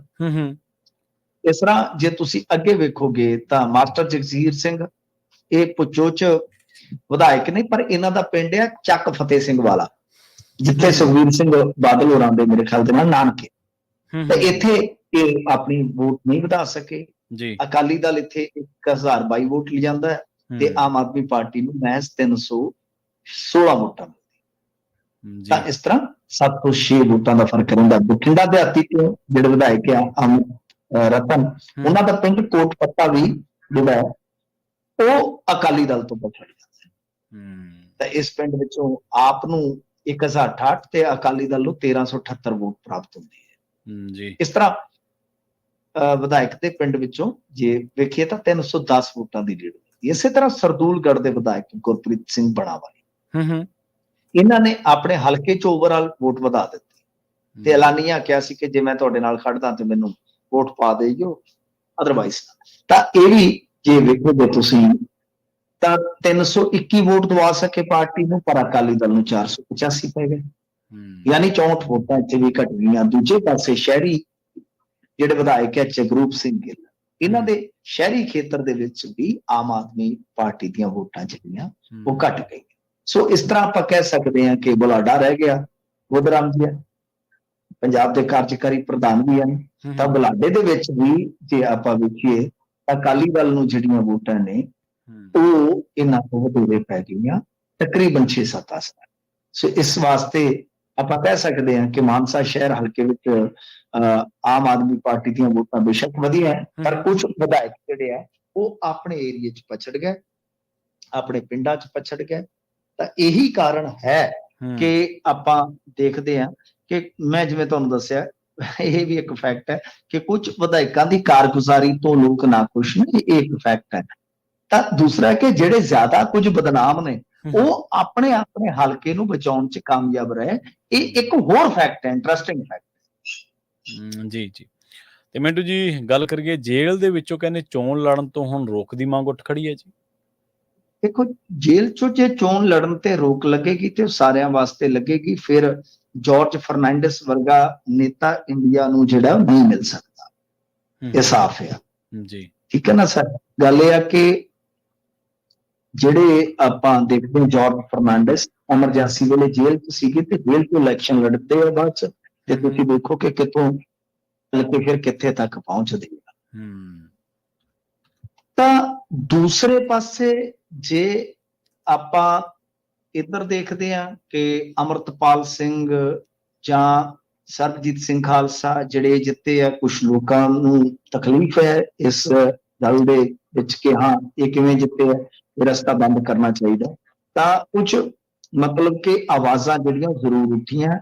ਇਸ ਤਰ੍ਹਾਂ ਜੇ ਤੁਸੀਂ ਅੱਗੇ ਵੇਖੋਗੇ ਤਾਂ ਮਾਸਟਰ ਜਗਸੀਰ ਸਿੰਘ, ਇਹ ਪੁੱਚੋ 'ਚ ਵਿਧਾਇਕ ਨਹੀਂ ਪਰ ਇਹਨਾਂ ਦਾ ਪਿੰਡ ਹੈ ਚੱਕ ਫਤਿਹ ਸਿੰਘ ਵਾਲਾ, ਜਿੱਥੇ ਸੁਖਬੀਰ ਸਿੰਘ ਬਾਦਲ ਹੋਰਾਂ ਦੇ ਮੇਰੇ ਖਿਆਲ ਦੇ ਨਾਲ ਨਾਨਕੇ, ਤੇ ਇੱਥੇ ਇਹ ਆਪਣੀ ਵੋਟ ਨਹੀਂ ਵਧਾ ਸਕੇ। ਅਕਾਲੀ ਦਲ ਇੱਥੇ 1,022 ਵੋਟ ਲੈ ਜਾਂਦਾ ਹੈ ਤੇ ਆਮ ਆਦਮੀ ਪਾਰਟੀ ਨੂੰ ਮਹਿਜ਼ 316 ਵੋਟਾਂ ਮਿਲਦੀ। ਤਾਂ ਇਸ ਤਰ੍ਹਾਂ 7 ਤੋਂ 6 ਵੋਟਾਂ ਦਾ ਫਰਕ ਰਹਿੰਦਾ। ਬਠਿੰਡਾ ਦਿਹਾਤੀ ਤੋਂ ਜਿਹੜੇ ਵਿਧਾਇਕ ਆ ਰਤਨ, ਉਹਨਾਂ ਦਾ ਪਿੰਡ ਕੋਟ ਪੱਤਾ ਵੀ ਜਿਹੜਾ ਹੈ ਉਹ ਅਕਾਲੀ ਦਲ ਤੋਂ ਬਚਿਆ ਜਾਂਦਾ। ਤਾਂ ਇਸ ਪਿੰਡ ਵਿੱਚੋਂ ਆਪ ਨੂੰ 1,068 ਤੇ ਅਕਾਲੀ ਦਲ ਨੂੰ 1,378 ਵੋਟ ਪ੍ਰਾਪਤ ਹੁੰਦੀ ਹੈ। ਇਸ ਤਰ੍ਹਾਂ ਵਿਧਾਇਕ ਦੇ ਪਿੰਡ ਵਿੱਚੋਂ ਜੇ ਵੇਖੀਏ ਤਾਂ 310 ਵੋਟਾਂ ਦੀ ਲੀਡ ਮਿਲਦੀ। ਇਸੇ ਤਰ੍ਹਾਂ ਸਰਦੂਲਗੜ੍ਹ ਦੇ ਵਿਧਾਇਕ ਗੁਰਪ੍ਰੀਤ ਸਿੰਘ ਬਣਾਵਾਲੀ, ਇਹਨਾਂ ਨੇ ਆਪਣੇ ਹਲਕੇ 'ਚ ਓਵਰਆਲ ਵੋਟ ਵਧਾ ਦਿੱਤੀ ਤੇ ਐਲਾਨੀਆ ਕਿਹਾ ਸੀ ਕਿ ਜੇ ਮੈਂ ਤੁਹਾਡੇ ਨਾਲ ਖੜਦਾ ਤੇ ਮੈਨੂੰ ਵੋਟ ਪਾ ਦੇਈਓ, ਅਦਰਵਾਈਜ਼ ਤਾਂ ਇਹ ਵੀ ਜੇ ਵੇਖੋਗੇ ਤੁਸੀਂ ਤਾਂ 321 ਵੋਟ ਦਵਾ ਸਕੇ ਪਾਰਟੀ ਨੂੰ, ਪਰ ਅਕਾਲੀ ਦਲ ਨੂੰ 485 ਪੈ ਗਏ, ਯਾਨੀ 64 ਵੋਟਾਂ 'ਚ ਵੀ ਘਟ ਗਈਆਂ। ਦੂਜੇ ਪਾਸੇ ਸ਼ਹਿਰੀ ਜਿਹੜੇ ਵਿਧਾਇਕ ਹੈ ਜਗਰੂਪ ਸਿੰਘ ਗਿੱਲ, ਇਹਨਾਂ ਦੇ ਸ਼ਹਿਰੀ ਖੇਤਰ ਦੇ ਵਿੱਚ ਵੀ ਆਮ ਆਦਮੀ ਪਾਰਟੀ ਦੀਆਂ ਵੋਟਾਂ ਜਿਹੜੀਆਂ ਉਹ ਘਟ ਗਈਆਂ। ਸੋ ਇਸ ਤਰ੍ਹਾਂ ਆਪਾਂ ਕਹਿ ਸਕਦੇ ਹਾਂ ਕਿ ਬੁਲਾਡਾ ਰਹਿ ਗਿਆ, ਬੁੱਧਰਾਮ ਜੀ ਪੰਜਾਬ ਦੇ ਕਾਰਜਕਾਰੀ ਪ੍ਰਧਾਨ ਵੀ ਹਨ, ਤਾਂ ਬੁਲਾਡੇ ਦੇ ਵਿੱਚ ਵੀ ਜੇ ਆਪਾਂ ਵੇਖੀਏ ਤਾਂ ਅਕਾਲੀ ਦਲ ਨੂੰ ਜਿਹੜੀਆਂ ਵੋਟਾਂ ਨੇ ਉਹ ਇਹਨਾਂ ਤੋਂ ਵਧੇਰੇ ਪੈ ਗਈਆਂ, ਤਕਰੀਬਨ 6-7 ਆਸਨ। ਸੋ ਇਸ ਵਾਸਤੇ ਆਪਾਂ ਕਹਿ ਸਕਦੇ ਹਾਂ ਕਿ ਮਾਨਸਾ ਸ਼ਹਿਰ ਹਲਕੇ ਵਿੱਚ ਆਮ ਆਦਮੀ ਪਾਰਟੀ ਦੀਆਂ ਵੋਟਾਂ ਬੇਸ਼ੱਕ ਵਧੀਆਂ ਹੈ, ਪਰ ਕੁਝ ਵਿਧਾਇਕ ਜਿਹੜੇ ਆ ਉਹ ਆਪਣੇ ਏਰੀਏ 'ਚ ਪਛੜ ਗਏ, ਆਪਣੇ ਪਿੰਡਾਂ 'ਚ ਪਛੜ ਗਏ। ਤਾਂ ਇਹੀ ਕਾਰਨ ਹੈ ਕਿ ਆਪਾਂ ਦੇਖਦੇ ਹਾਂ ਕਿ ਮੈਂ ਜਿਵੇਂ ਤੁਹਾਨੂੰ ਦੱਸਿਆ, ਇਹ ਵੀ ਇੱਕ ਫੈਕਟ ਹੈ ਕਿ ਕੁਝ ਵਿਧਾਇਕਾਂ ਦੀ ਕਾਰਗੁਜ਼ਾਰੀ ਤੋਂ ਲੋਕ ਨਾਖੁਸ਼ ਨੇ, ਇਹ ਇੱਕ ਫੈਕਟ ਹੈ। ਤਾਂ ਦੂਸਰਾ ਕਿ ਜਿਹੜੇ ਜ਼ਿਆਦਾ ਕੁਝ ਬਦਨਾਮ ਨੇ ਉਹ ਆਪਣੇ ਆਪਣੇ ਹਲਕੇ ਨੂੰ ਬਚਾਉਣ 'ਚ ਕਾਮਯਾਬ ਰਹੇ, ਇਹ ਇੱਕ ਹੋਰ ਫੈਕਟ ਹੈ, ਇੰਟਰਸਟਿੰਗ ਫੈਕਟ। ਜੀ ਜੀ। ਤੇ ਮਿੰਟੂ ਜੀ, ਗੱਲ ਕਰੀਏ ਜੇਲ੍ਹ ਦੇ ਵਿੱਚੋਂ ਕਹਿੰਦੇ ਚੋਣ ਲੜਨ ਤੋਂ ਹੁਣ ਰੋਕ ਦੀ ਮੰਗ ਉੱਠ ਖੜੀ ਹੈ ਜੀ। ਦੇਖੋ, ਜੇਲ੍ਹ 'ਚੋਂ ਜੇ ਚੋਣ ਲੜਨ ਤੇ ਰੋਕ ਲੱਗੇਗੀ ਤੇ ਉਹ ਸਾਰਿਆਂ ਵਾਸਤੇ ਲੱਗੇਗੀ, ਫਿਰ ਜਾਰਜ ਫਰਨਾਂਡਿਸ ਵਰਗਾ ਨੇਤਾ ਇੰਡੀਆ ਨੂੰ ਜਿਹੜਾ ਨਹੀਂ ਮਿਲ ਸਕਦਾ, ਇਹ ਸਾਫ਼ ਹੈ ਜੀ। ਠੀਕ ਹੈ ਨਾ ਸਰ। ਗੱਲ ਇਹ ਆ ਕਿ ਜਿਹੜੇ ਆਪਾਂ ਦੇਖਦੇ ਜਾਰਜ ਫਰਨਾਂਡਿਸ ਐਮਰਜੈਂਸੀ ਵੇਲੇ ਜੇਲ੍ਹ 'ਚ ਸੀਗੇ ਤੇ ਜੇਲ੍ਹ 'ਚੋਂ ਇਲੈਕਸ਼ਨ ਲੜਦੇ ਆ ਬਾਅਦ 'ਚ, ਤੇ ਤੁਸੀਂ ਦੇਖੋ ਕਿ ਕਿੱਥੋਂ ਤੇ ਫਿਰ ਕਿੱਥੇ ਤੱਕ ਪਹੁੰਚਦੇ ਆ। ਤਾਂ ਦੂਸਰੇ ਪਾਸੇ ਜੇ ਆਪਾਂ ਇੱਧਰ ਦੇਖਦੇ ਹਾਂ ਕਿ ਅਮਰਤਪਾਲ ਸਿੰਘ ਜਾਂ ਸਰਬਜੀਤ ਸਿੰਘ ਖਾਲਸਾ ਜਿਹੜੇ ਜਿੱਤੇ ਆ, ਕੁਝ ਲੋਕਾਂ ਨੂੰ ਤਕਲੀਫ ਹੈ ਇਸ ਗੱਲ ਦੇ ਵਿੱਚ ਕਿ ਹਾਂ ਇਹ ਕਿਵੇਂ ਜਿੱਤੇ ਆ, ਇਹ ਰਸਤਾ ਬੰਦ ਕਰਨਾ ਚਾਹੀਦਾ। ਤਾਂ ਕੁਝ ਮਤਲਬ ਕਿ ਆਵਾਜ਼ਾਂ ਜਿਹੜੀਆਂ ਜ਼ਰੂਰ ਉੱਠੀਆਂ,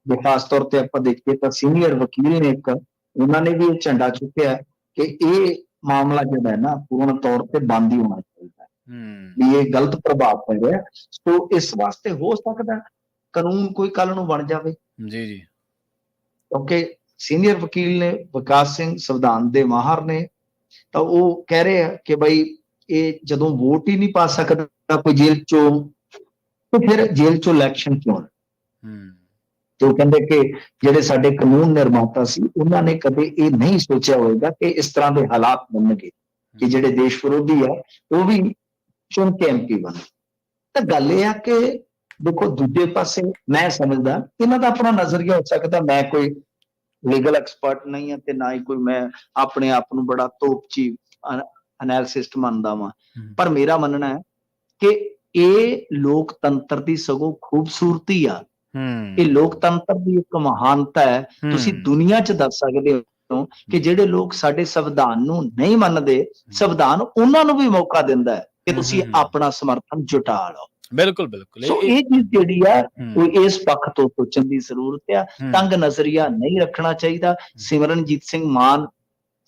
ਜੇ ਖਾਸ ਤੌਰ ਤੇ ਆਪਾਂ ਦੇਖੀਏ ਤਾਂ ਸੀਨੀਅਰ ਵਕੀਲ ਨੇ ਇੱਕ, ਉਹਨਾਂ ਨੇ ਵੀ ਇਹ ਝੰਡਾ ਚੁੱਕਿਆ ਕਿ ਇਹ ਮਾਮਲਾ ਜਿਹੜਾ ਹੈ ਨਾ ਪੂਰਨ ਤੌਰ ਤੇ ਬੰਦ ਹੀ ਹੋਣਾ ਚਾਹੀਦਾ, ਵੀ ਇਹ ਗਲਤ ਪ੍ਰਭਾਵ ਪੈ ਰਿਹਾ। ਸੋ ਇਸ ਵਾਸਤੇ ਹੋ ਸਕਦਾ ਕਾਨੂੰਨ ਕੋਈ ਕੱਲ ਨੂੰ ਬਣ ਜਾਵੇ ਜੀ ਜੀ, ਕਿਉਂਕਿ ਸੀਨੀਅਰ ਵਕੀਲ ਨੇ ਵਿਕਾਸ ਸਿੰਘ ਸੰਵਿਧਾਨ ਦੇ ਮਾਹਰ ਨੇ, ਤਾਂ ਉਹ ਕਹਿ ਰਹੇ ਆ ਕਿ ਬਈ ਇਹ ਜਦੋਂ ਵੋਟ ਹੀ ਨਹੀਂ ਪਾ ਸਕਦਾ ਕੋਈ ਜੇਲ੍ਹ ਚੋਂ, ਤੇ ਫਿਰ ਜੇਲ੍ਹ ਚੋਂ ਇਲੈਕਸ਼ਨ ਕਿਉਂ? ਤੇ ਉਹ ਕਹਿੰਦੇ ਕਿ ਜਿਹੜੇ ਸਾਡੇ ਕਾਨੂੰਨ ਨਿਰਮਾਤਾ ਸੀ ਉਹਨਾਂ ਨੇ ਕਦੇ ਇਹ ਨਹੀਂ ਸੋਚਿਆ ਹੋਵੇਗਾ ਕਿ ਇਸ ਤਰ੍ਹਾਂ ਦੇ ਹਾਲਾਤ ਬਣਨਗੇ ਕਿ ਜਿਹੜੇ ਦੇਸ਼ ਵਿਰੋਧੀ ਆ ਉਹ ਵੀ ਚੁਣ ਕੇ ਐਮਪੀ ਬਣ। ਤਾਂ ਗੱਲ ਇਹ ਆ ਕਿ ਦੇਖੋ, ਦੂਜੇ ਪਾਸੇ ਮੈਂ ਸਮਝਦਾ ਇਹਨਾਂ ਦਾ ਆਪਣਾ ਨਜ਼ਰੀਆ ਹੋ ਸਕਦਾ, ਮੈਂ ਕੋਈ ਲੀਗਲ ਐਕਸਪਰਟ ਨਹੀਂ ਹਾਂ ਤੇ ਨਾ ਹੀ ਕੋਈ ਮੈਂ ਆਪਣੇ ਆਪ ਨੂੰ ਬੜਾ ਤੋਪਚੀ ਐਨਾਲਿਸਿਸਟ ਮੰਨਦਾ ਵਾਂ, ਪਰ ਮੇਰਾ ਮੰਨਣਾ ਹੈ ਕਿ ਇਹ ਲੋਕਤੰਤਰ ਦੀ ਸਗੋਂ ਖੂਬਸੂਰਤੀ ਆ, ਇਹ ਲੋਕਤੰਤਰ ਦੀ ਇੱਕ ਮਹਾਨਤਾ ਹੈ। ਤੁਸੀਂ ਦੁਨੀਆ 'ਚ ਦੱਸ ਸਕਦੇ ਹੋ ਕਿ ਜਿਹੜੇ ਲੋਕ ਸਾਡੇ ਸੰਵਿਧਾਨ ਨੂੰ ਨਹੀਂ ਮੰਨਦੇ, ਸੰਵਿਧਾਨ ਉਹਨਾਂ ਨੂੰ ਵੀ ਮੌਕਾ ਦਿੰਦਾ ਹੈ ਕਿ ਤੁਸੀਂ ਆਪਣਾ ਸਮਰਥਨ ਜੁਟਾ ਲਓ। ਬਿਲਕੁਲ ਬਿਲਕੁਲ। ਸੋ ਇਹ ਚੀਜ਼ ਜਿਹੜੀ ਆ ਉਹ ਇਸ ਪੱਖ ਤੋਂ ਸੋਚਣ ਦੀ ਜ਼ਰੂਰਤ ਆ, ਤੰਗ ਨਜ਼ਰੀਆ ਨਹੀਂ ਰੱਖਣਾ ਚਾਹੀਦਾ। ਸਿਮਰਨਜੀਤ ਸਿੰਘ ਮਾਨ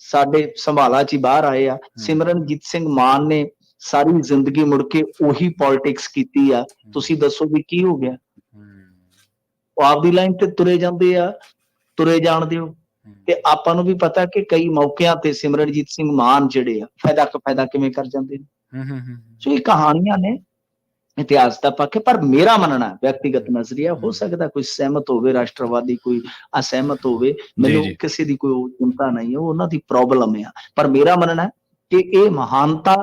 ਸਾਡੇ ਸੰਭਾਲਾ 'ਚ ਹੀ ਬਾਹਰ ਆਏ ਆ। ਸਿਮਰਨਜੀਤ ਸਿੰਘ ਮਾਨ ਨੇ ਸਾਰੀ ਜ਼ਿੰਦਗੀ ਮੁੜ ਕੇ ਉਹੀ ਪੋਲਿਟਿਕਸ ਕੀਤੀ ਆ, ਤੁਸੀਂ ਦੱਸੋ ਵੀ ਕੀ ਹੋ ਗਿਆ? ਉਹ ਆਪਦੀ ਲਾਈਨ ਤੇ ਤੁਰੇ ਜਾਂਦੇ ਆ, ਤੁਰੇ ਜਾਣ ਦਿਓ। ਤੇ ਆਪਾਂ ਨੂੰ ਵੀ ਪਤਾ ਕਿ ਕਈ ਮੌਕਿਆਂ ਤੇ ਸਿਮਰਨਜੀਤ ਸਿੰਘ ਮਾਨ ਜਿਹੜੇ ਆ ਫਾਇਦਾ ਕਿਵੇਂ ਕਰ ਜਾਂਦੇ ਨੇ। ਸੋ ਇਹ ਕਹਾਣੀਆਂ ਨੇ ਇਤਿਹਾਸ ਦਾ ਪੱਖ ਹੈ, ਪਰ ਮੇਰਾ ਮੰਨਣਾ ਵਿਅਕਤੀਗਤ ਨਜ਼ਰੀਆ, ਹੋ ਸਕਦਾ ਕੋਈ ਸਹਿਮਤ ਹੋਵੇ ਰਾਸ਼ਟਰਵਾਦੀ, ਕੋਈ ਅਸਹਿਮਤ ਹੋਵੇ, ਮੈਨੂੰ ਕਿਸੇ ਦੀ ਕੋਈ ਚਿੰਤਾ ਨਹੀਂ ਹੈ, ਉਹ ਉਹਨਾਂ ਦੀ ਪ੍ਰੋਬਲਮ ਆ। ਪਰ ਮੇਰਾ ਮੰਨਣਾ ਕਿ ਇਹ ਮਹਾਨਤਾ,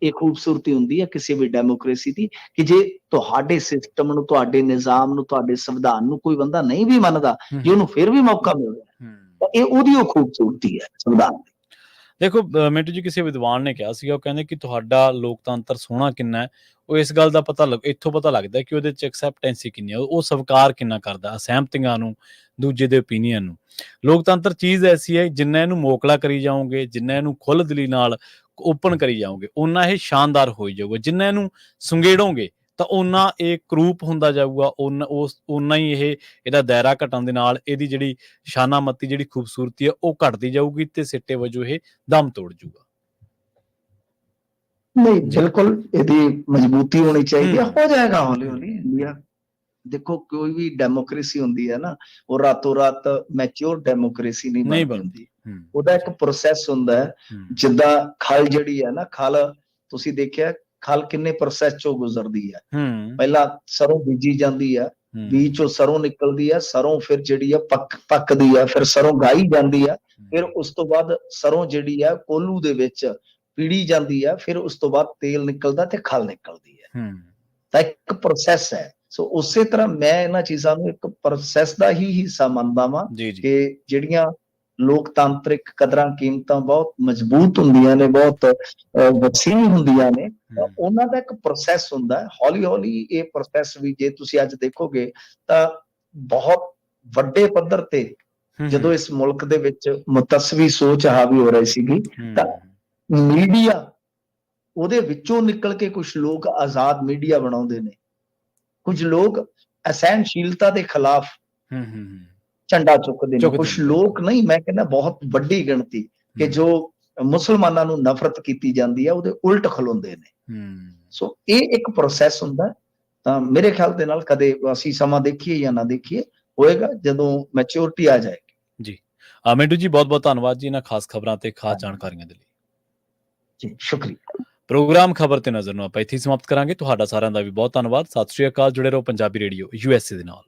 ਇਹ ਖੂਬਸੂਰਤੀ ਹੁੰਦੀ ਹੈ ਕਿਸੇ ਵੀ ਡੈਮੋਕ੍ਰੇਸੀ ਦੀ ਕਿ ਜੇ ਤੁਹਾਡੇ ਸਿਸਟਮ ਨੂੰ, ਤੁਹਾਡੇ ਨਿਜ਼ਾਮ ਨੂੰ, ਤੁਹਾਡੇ ਸੰਵਿਧਾਨ ਨੂੰ ਕੋਈ ਬੰਦਾ ਨਹੀਂ ਵੀ ਮੰਨਦਾ, ਜੇ ਉਹਨੂੰ ਫਿਰ ਵੀ ਮੌਕਾ ਮਿਲ ਰਿਹਾ, ਤਾਂ ਇਹ ਉਹਦੀ ਉਹ ਖੂਬਸੂਰਤੀ ਹੈ ਸੰਵਿਧਾਨ ਦੀ। ਦੇਖੋ ਮਿੰਟੂ ਜੀ, ਕਿਸੇ ਵਿਦਵਾਨ ਨੇ ਕਿਹਾ ਸੀਗਾ, ਉਹ ਕਹਿੰਦੇ ਕਿ ਤੁਹਾਡਾ ਲੋਕਤੰਤਰ ਸੋਹਣਾ ਕਿੰਨਾ ਹੈ, ਉਹ ਇਸ ਗੱਲ ਦਾ ਇੱਥੋਂ ਪਤਾ ਲੱਗਦਾ ਕਿ ਉਹਦੇ 'ਚ ਐਕਸੈਪਟੈਂਸੀ ਕਿੰਨੀ ਹੈ, ਉਹ ਸਵੀਕਾਰ ਕਿੰਨਾ ਕਰਦਾ ਅਸਹਿਮਤੀਆਂ ਨੂੰ, ਦੂਜੇ ਦੇ ਓਪੀਨੀਅਨ ਨੂੰ। ਲੋਕਤੰਤਰ ਚੀਜ਼ ਐਸੀ ਹੈ, ਜਿੰਨਾ ਇਹਨੂੰ ਮੋਕਲਾ ਕਰੀ ਜਾਓਗੇ, ਜਿੰਨਾ ਇਹਨੂੰ ਖੁੱਲ੍ਹ ਦਿਲੀ ਨਾਲ ਓਪਨ ਕਰੀ ਜਾਓਗੇ, ਓਨਾ ਇਹ ਸ਼ਾਨਦਾਰ ਹੋਈ ਜਾਊਗਾ। ਜਿੰਨਾ ਇਹਨੂੰ ਸੁੰਗੇੜੋਗੇ, ਤਾਂ ਓਨਾ ਇਹ ਕਰੂਪ ਹੁੰਦਾ ਜਾਊਗਾ, ਓਨਾ ਹੀ ਇਹਦਾ ਦਾਇਰਾ ਘਟਣ ਦੇ ਨਾਲ ਇਹਦੀ ਜਿਹੜੀ ਸ਼ਾਨਾਮਤੀ, ਜਿਹੜੀ ਖੂਬਸੂਰਤੀ ਆ, ਉਹ ਘਟਦੀ ਜਾਊਗੀ ਤੇ ਸਿੱਟੇ ਵਜੋਂ ਇਹ ਦਮ ਤੋੜ ਜੂਗਾ। ਨਹੀਂ, ਬਿਲਕੁਲ ਇਹਦੀ ਮਜ਼ਬੂਤੀ ਹੋਣੀ ਚਾਹੀਦੀ ਹੈ। ਹੋ ਜਾਏਗਾ ਹੌਲੀ ਹੌਲੀ। ਇੰਡੀਆ ਦੇਖੋ, ਕੋਈ ਵੀ ਡੈਮੋਕ੍ਰੇਸੀ ਹੁੰਦੀ ਹੈ ਨਾ, ਉਹ ਰਾਤੋਂ ਰਾਤ ਮੈਚਿਓਰ ਡੈਮੋਕ੍ਰੇਸੀ ਨਹੀਂ ਬਣਦੀ। ਉਹਦਾ ਇੱਕ ਪ੍ਰੋਸੈਸ ਹੁੰਦਾ ਹੈ। ਜਿੱਦਾਂ ਖਲ ਜਿਹੜੀ ਹੈ ਨਾ, ਖਲ ਤੁਸੀਂ ਦੇਖਿਆ, ਖਲ ਕਿੰਨੇ ਪ੍ਰੋਸੈਸ ਚੋਂ ਗੁਜ਼ਰਦੀ ਹੈ। ਪਹਿਲਾਂ ਸਰੋਂ ਬੀਜੀ ਜਾਂਦੀ ਹੈ, ਬੀਜ ਚੋਂ ਸਰੋਂ ਨਿਕਲਦੀ ਹੈ, ਸਰੋਂ ਫਿਰ ਜਿਹੜੀ ਆ ਪੱਕਦੀ ਹੈ, ਫਿਰ ਸਰੋਂ ਗਾਈ ਜਾਂਦੀ ਹੈ, ਫਿਰ ਉਸ ਤੋਂ ਬਾਅਦ ਸਰੋਂ ਜਿਹੜੀ ਹੈ ਕੋਲੂ ਦੇ ਵਿੱਚ ਪੀੜੀ ਜਾਂਦੀ ਹੈ, ਫਿਰ ਉਸ ਤੋਂ ਬਾਅਦ ਤੇਲ ਨਿਕਲਦਾ ਤੇ ਖਲ ਨਿਕਲਦੀ ਹੈ। ਤਾਂ ਇੱਕ ਪ੍ਰੋਸੈਸ ਹੈ। ਸੋ ਉਸੇ ਤਰ੍ਹਾਂ ਮੈਂ ਇਹਨਾਂ ਚੀਜ਼ਾਂ ਨੂੰ ਇੱਕ ਪ੍ਰੋਸੈਸ ਦਾ ਹੀ ਹਿੱਸਾ ਮੰਨਦਾ ਵਾਂ ਕਿ ਜਿਹੜੀਆਂ ਲੋਕਤਾਂਤਰਿਕ ਕਦਰਾਂ ਕੀਮਤਾਂ ਬਹੁਤ ਮਜ਼ਬੂਤ ਹੁੰਦੀਆਂ ਨੇ, ਬਹੁਤ ਵਸੀਲ ਹੁੰਦੀਆਂ ਨੇ, ਤਾਂ ਉਹਨਾਂ ਦਾ ਇੱਕ ਪ੍ਰੋਸੈਸ ਹੁੰਦਾ ਹੈ। ਹੌਲੀ ਹੌਲੀ ਇਹ ਪ੍ਰੋਸੈਸ ਵੀ, ਜੇ ਤੁਸੀਂ ਅੱਜ ਦੇਖੋਗੇ ਤਾਂ ਬਹੁਤ ਵੱਡੇ ਪੱਧਰ ਤੇ ਜਦੋਂ ਇਸ ਮੁਲਕ ਦੇ ਵਿੱਚ ਮੁਤੱਸਵੀ ਸੋਚ ਹਾਵੀ ਹੋ ਰਹੀ ਸੀਗੀ, ਤਾਂ ਮੀਡੀਆ ਉਹਦੇ ਵਿੱਚੋਂ ਨਿਕਲ ਕੇ ਕੁਝ ਲੋਕ ਆਜ਼ਾਦ ਮੀਡੀਆ ਬਣਾਉਂਦੇ ਨੇ, ਕੁਝ ਲੋਕ ਅਸਹਿਣਸ਼ੀਲਤਾ ਦੇ ਖਿਲਾਫ ਝੰਡਾ ਚੁੱਕਦੇ ਨੇ, ਕੁਝ ਲੋਕ ਨਹੀਂ, ਮੈਂ ਕਹਿੰਦਾ ਬਹੁਤ ਵੱਡੀ ਗਿਣਤੀ, ਕਿ ਜੋ ਮੁਸਲਮਾਨਾਂ ਨੂੰ ਨਫ਼ਰਤ ਕੀਤੀ ਜਾਂਦੀ ਹੈ ਉਹਦੇ ਉਲਟ ਖਲੋਂਦੇ ਨੇ। ਸੋ ਇਹ ਇੱਕ ਪ੍ਰੋਸੈਸ ਹੁੰਦਾ। ਤਾਂ ਮੇਰੇ ਖਿਆਲ ਦੇ ਨਾਲ ਕਦੇ ਅਸੀਂ ਸਮਾਂ ਦੇਖੀਏ ਜਾਂ ਨਾ ਦੇਖੀਏ, ਹੋਏਗਾ ਜਦੋਂ ਮੈਚਿਓਰਿਟੀ ਆ ਜਾਏਗੀ। ਜੀ ਮਿੰਟੂ ਜੀ, ਬਹੁਤ ਬਹੁਤ ਧੰਨਵਾਦ ਜੀ ਇਹਨਾਂ ਖਾਸ ਖਬਰਾਂ ਤੇ ਖਾਸ ਜਾਣਕਾਰੀਆਂ ਦੇ ਲਈ। ਜੀ ਸ਼ੁਕਰੀਆ। ਪ੍ਰੋਗਰਾਮ ਖਬਰ ਤੇ ਨਜ਼ਰ ਨੂੰ ਆਪਾਂ ਇੱਥੇ ਸਮਾਪਤ ਕਰਾਂਗੇ। ਤੁਹਾਡਾ ਸਾਰਿਆਂ ਦਾ ਵੀ ਬਹੁਤ ਧੰਨਵਾਦ। ਸਤਿ ਸ਼੍ਰੀ ਅਕਾਲ। ਜੁੜੇ ਰਹੋ ਪੰਜਾਬੀ ਰੇਡੀਓ USA ਦੇ ਨਾਲ।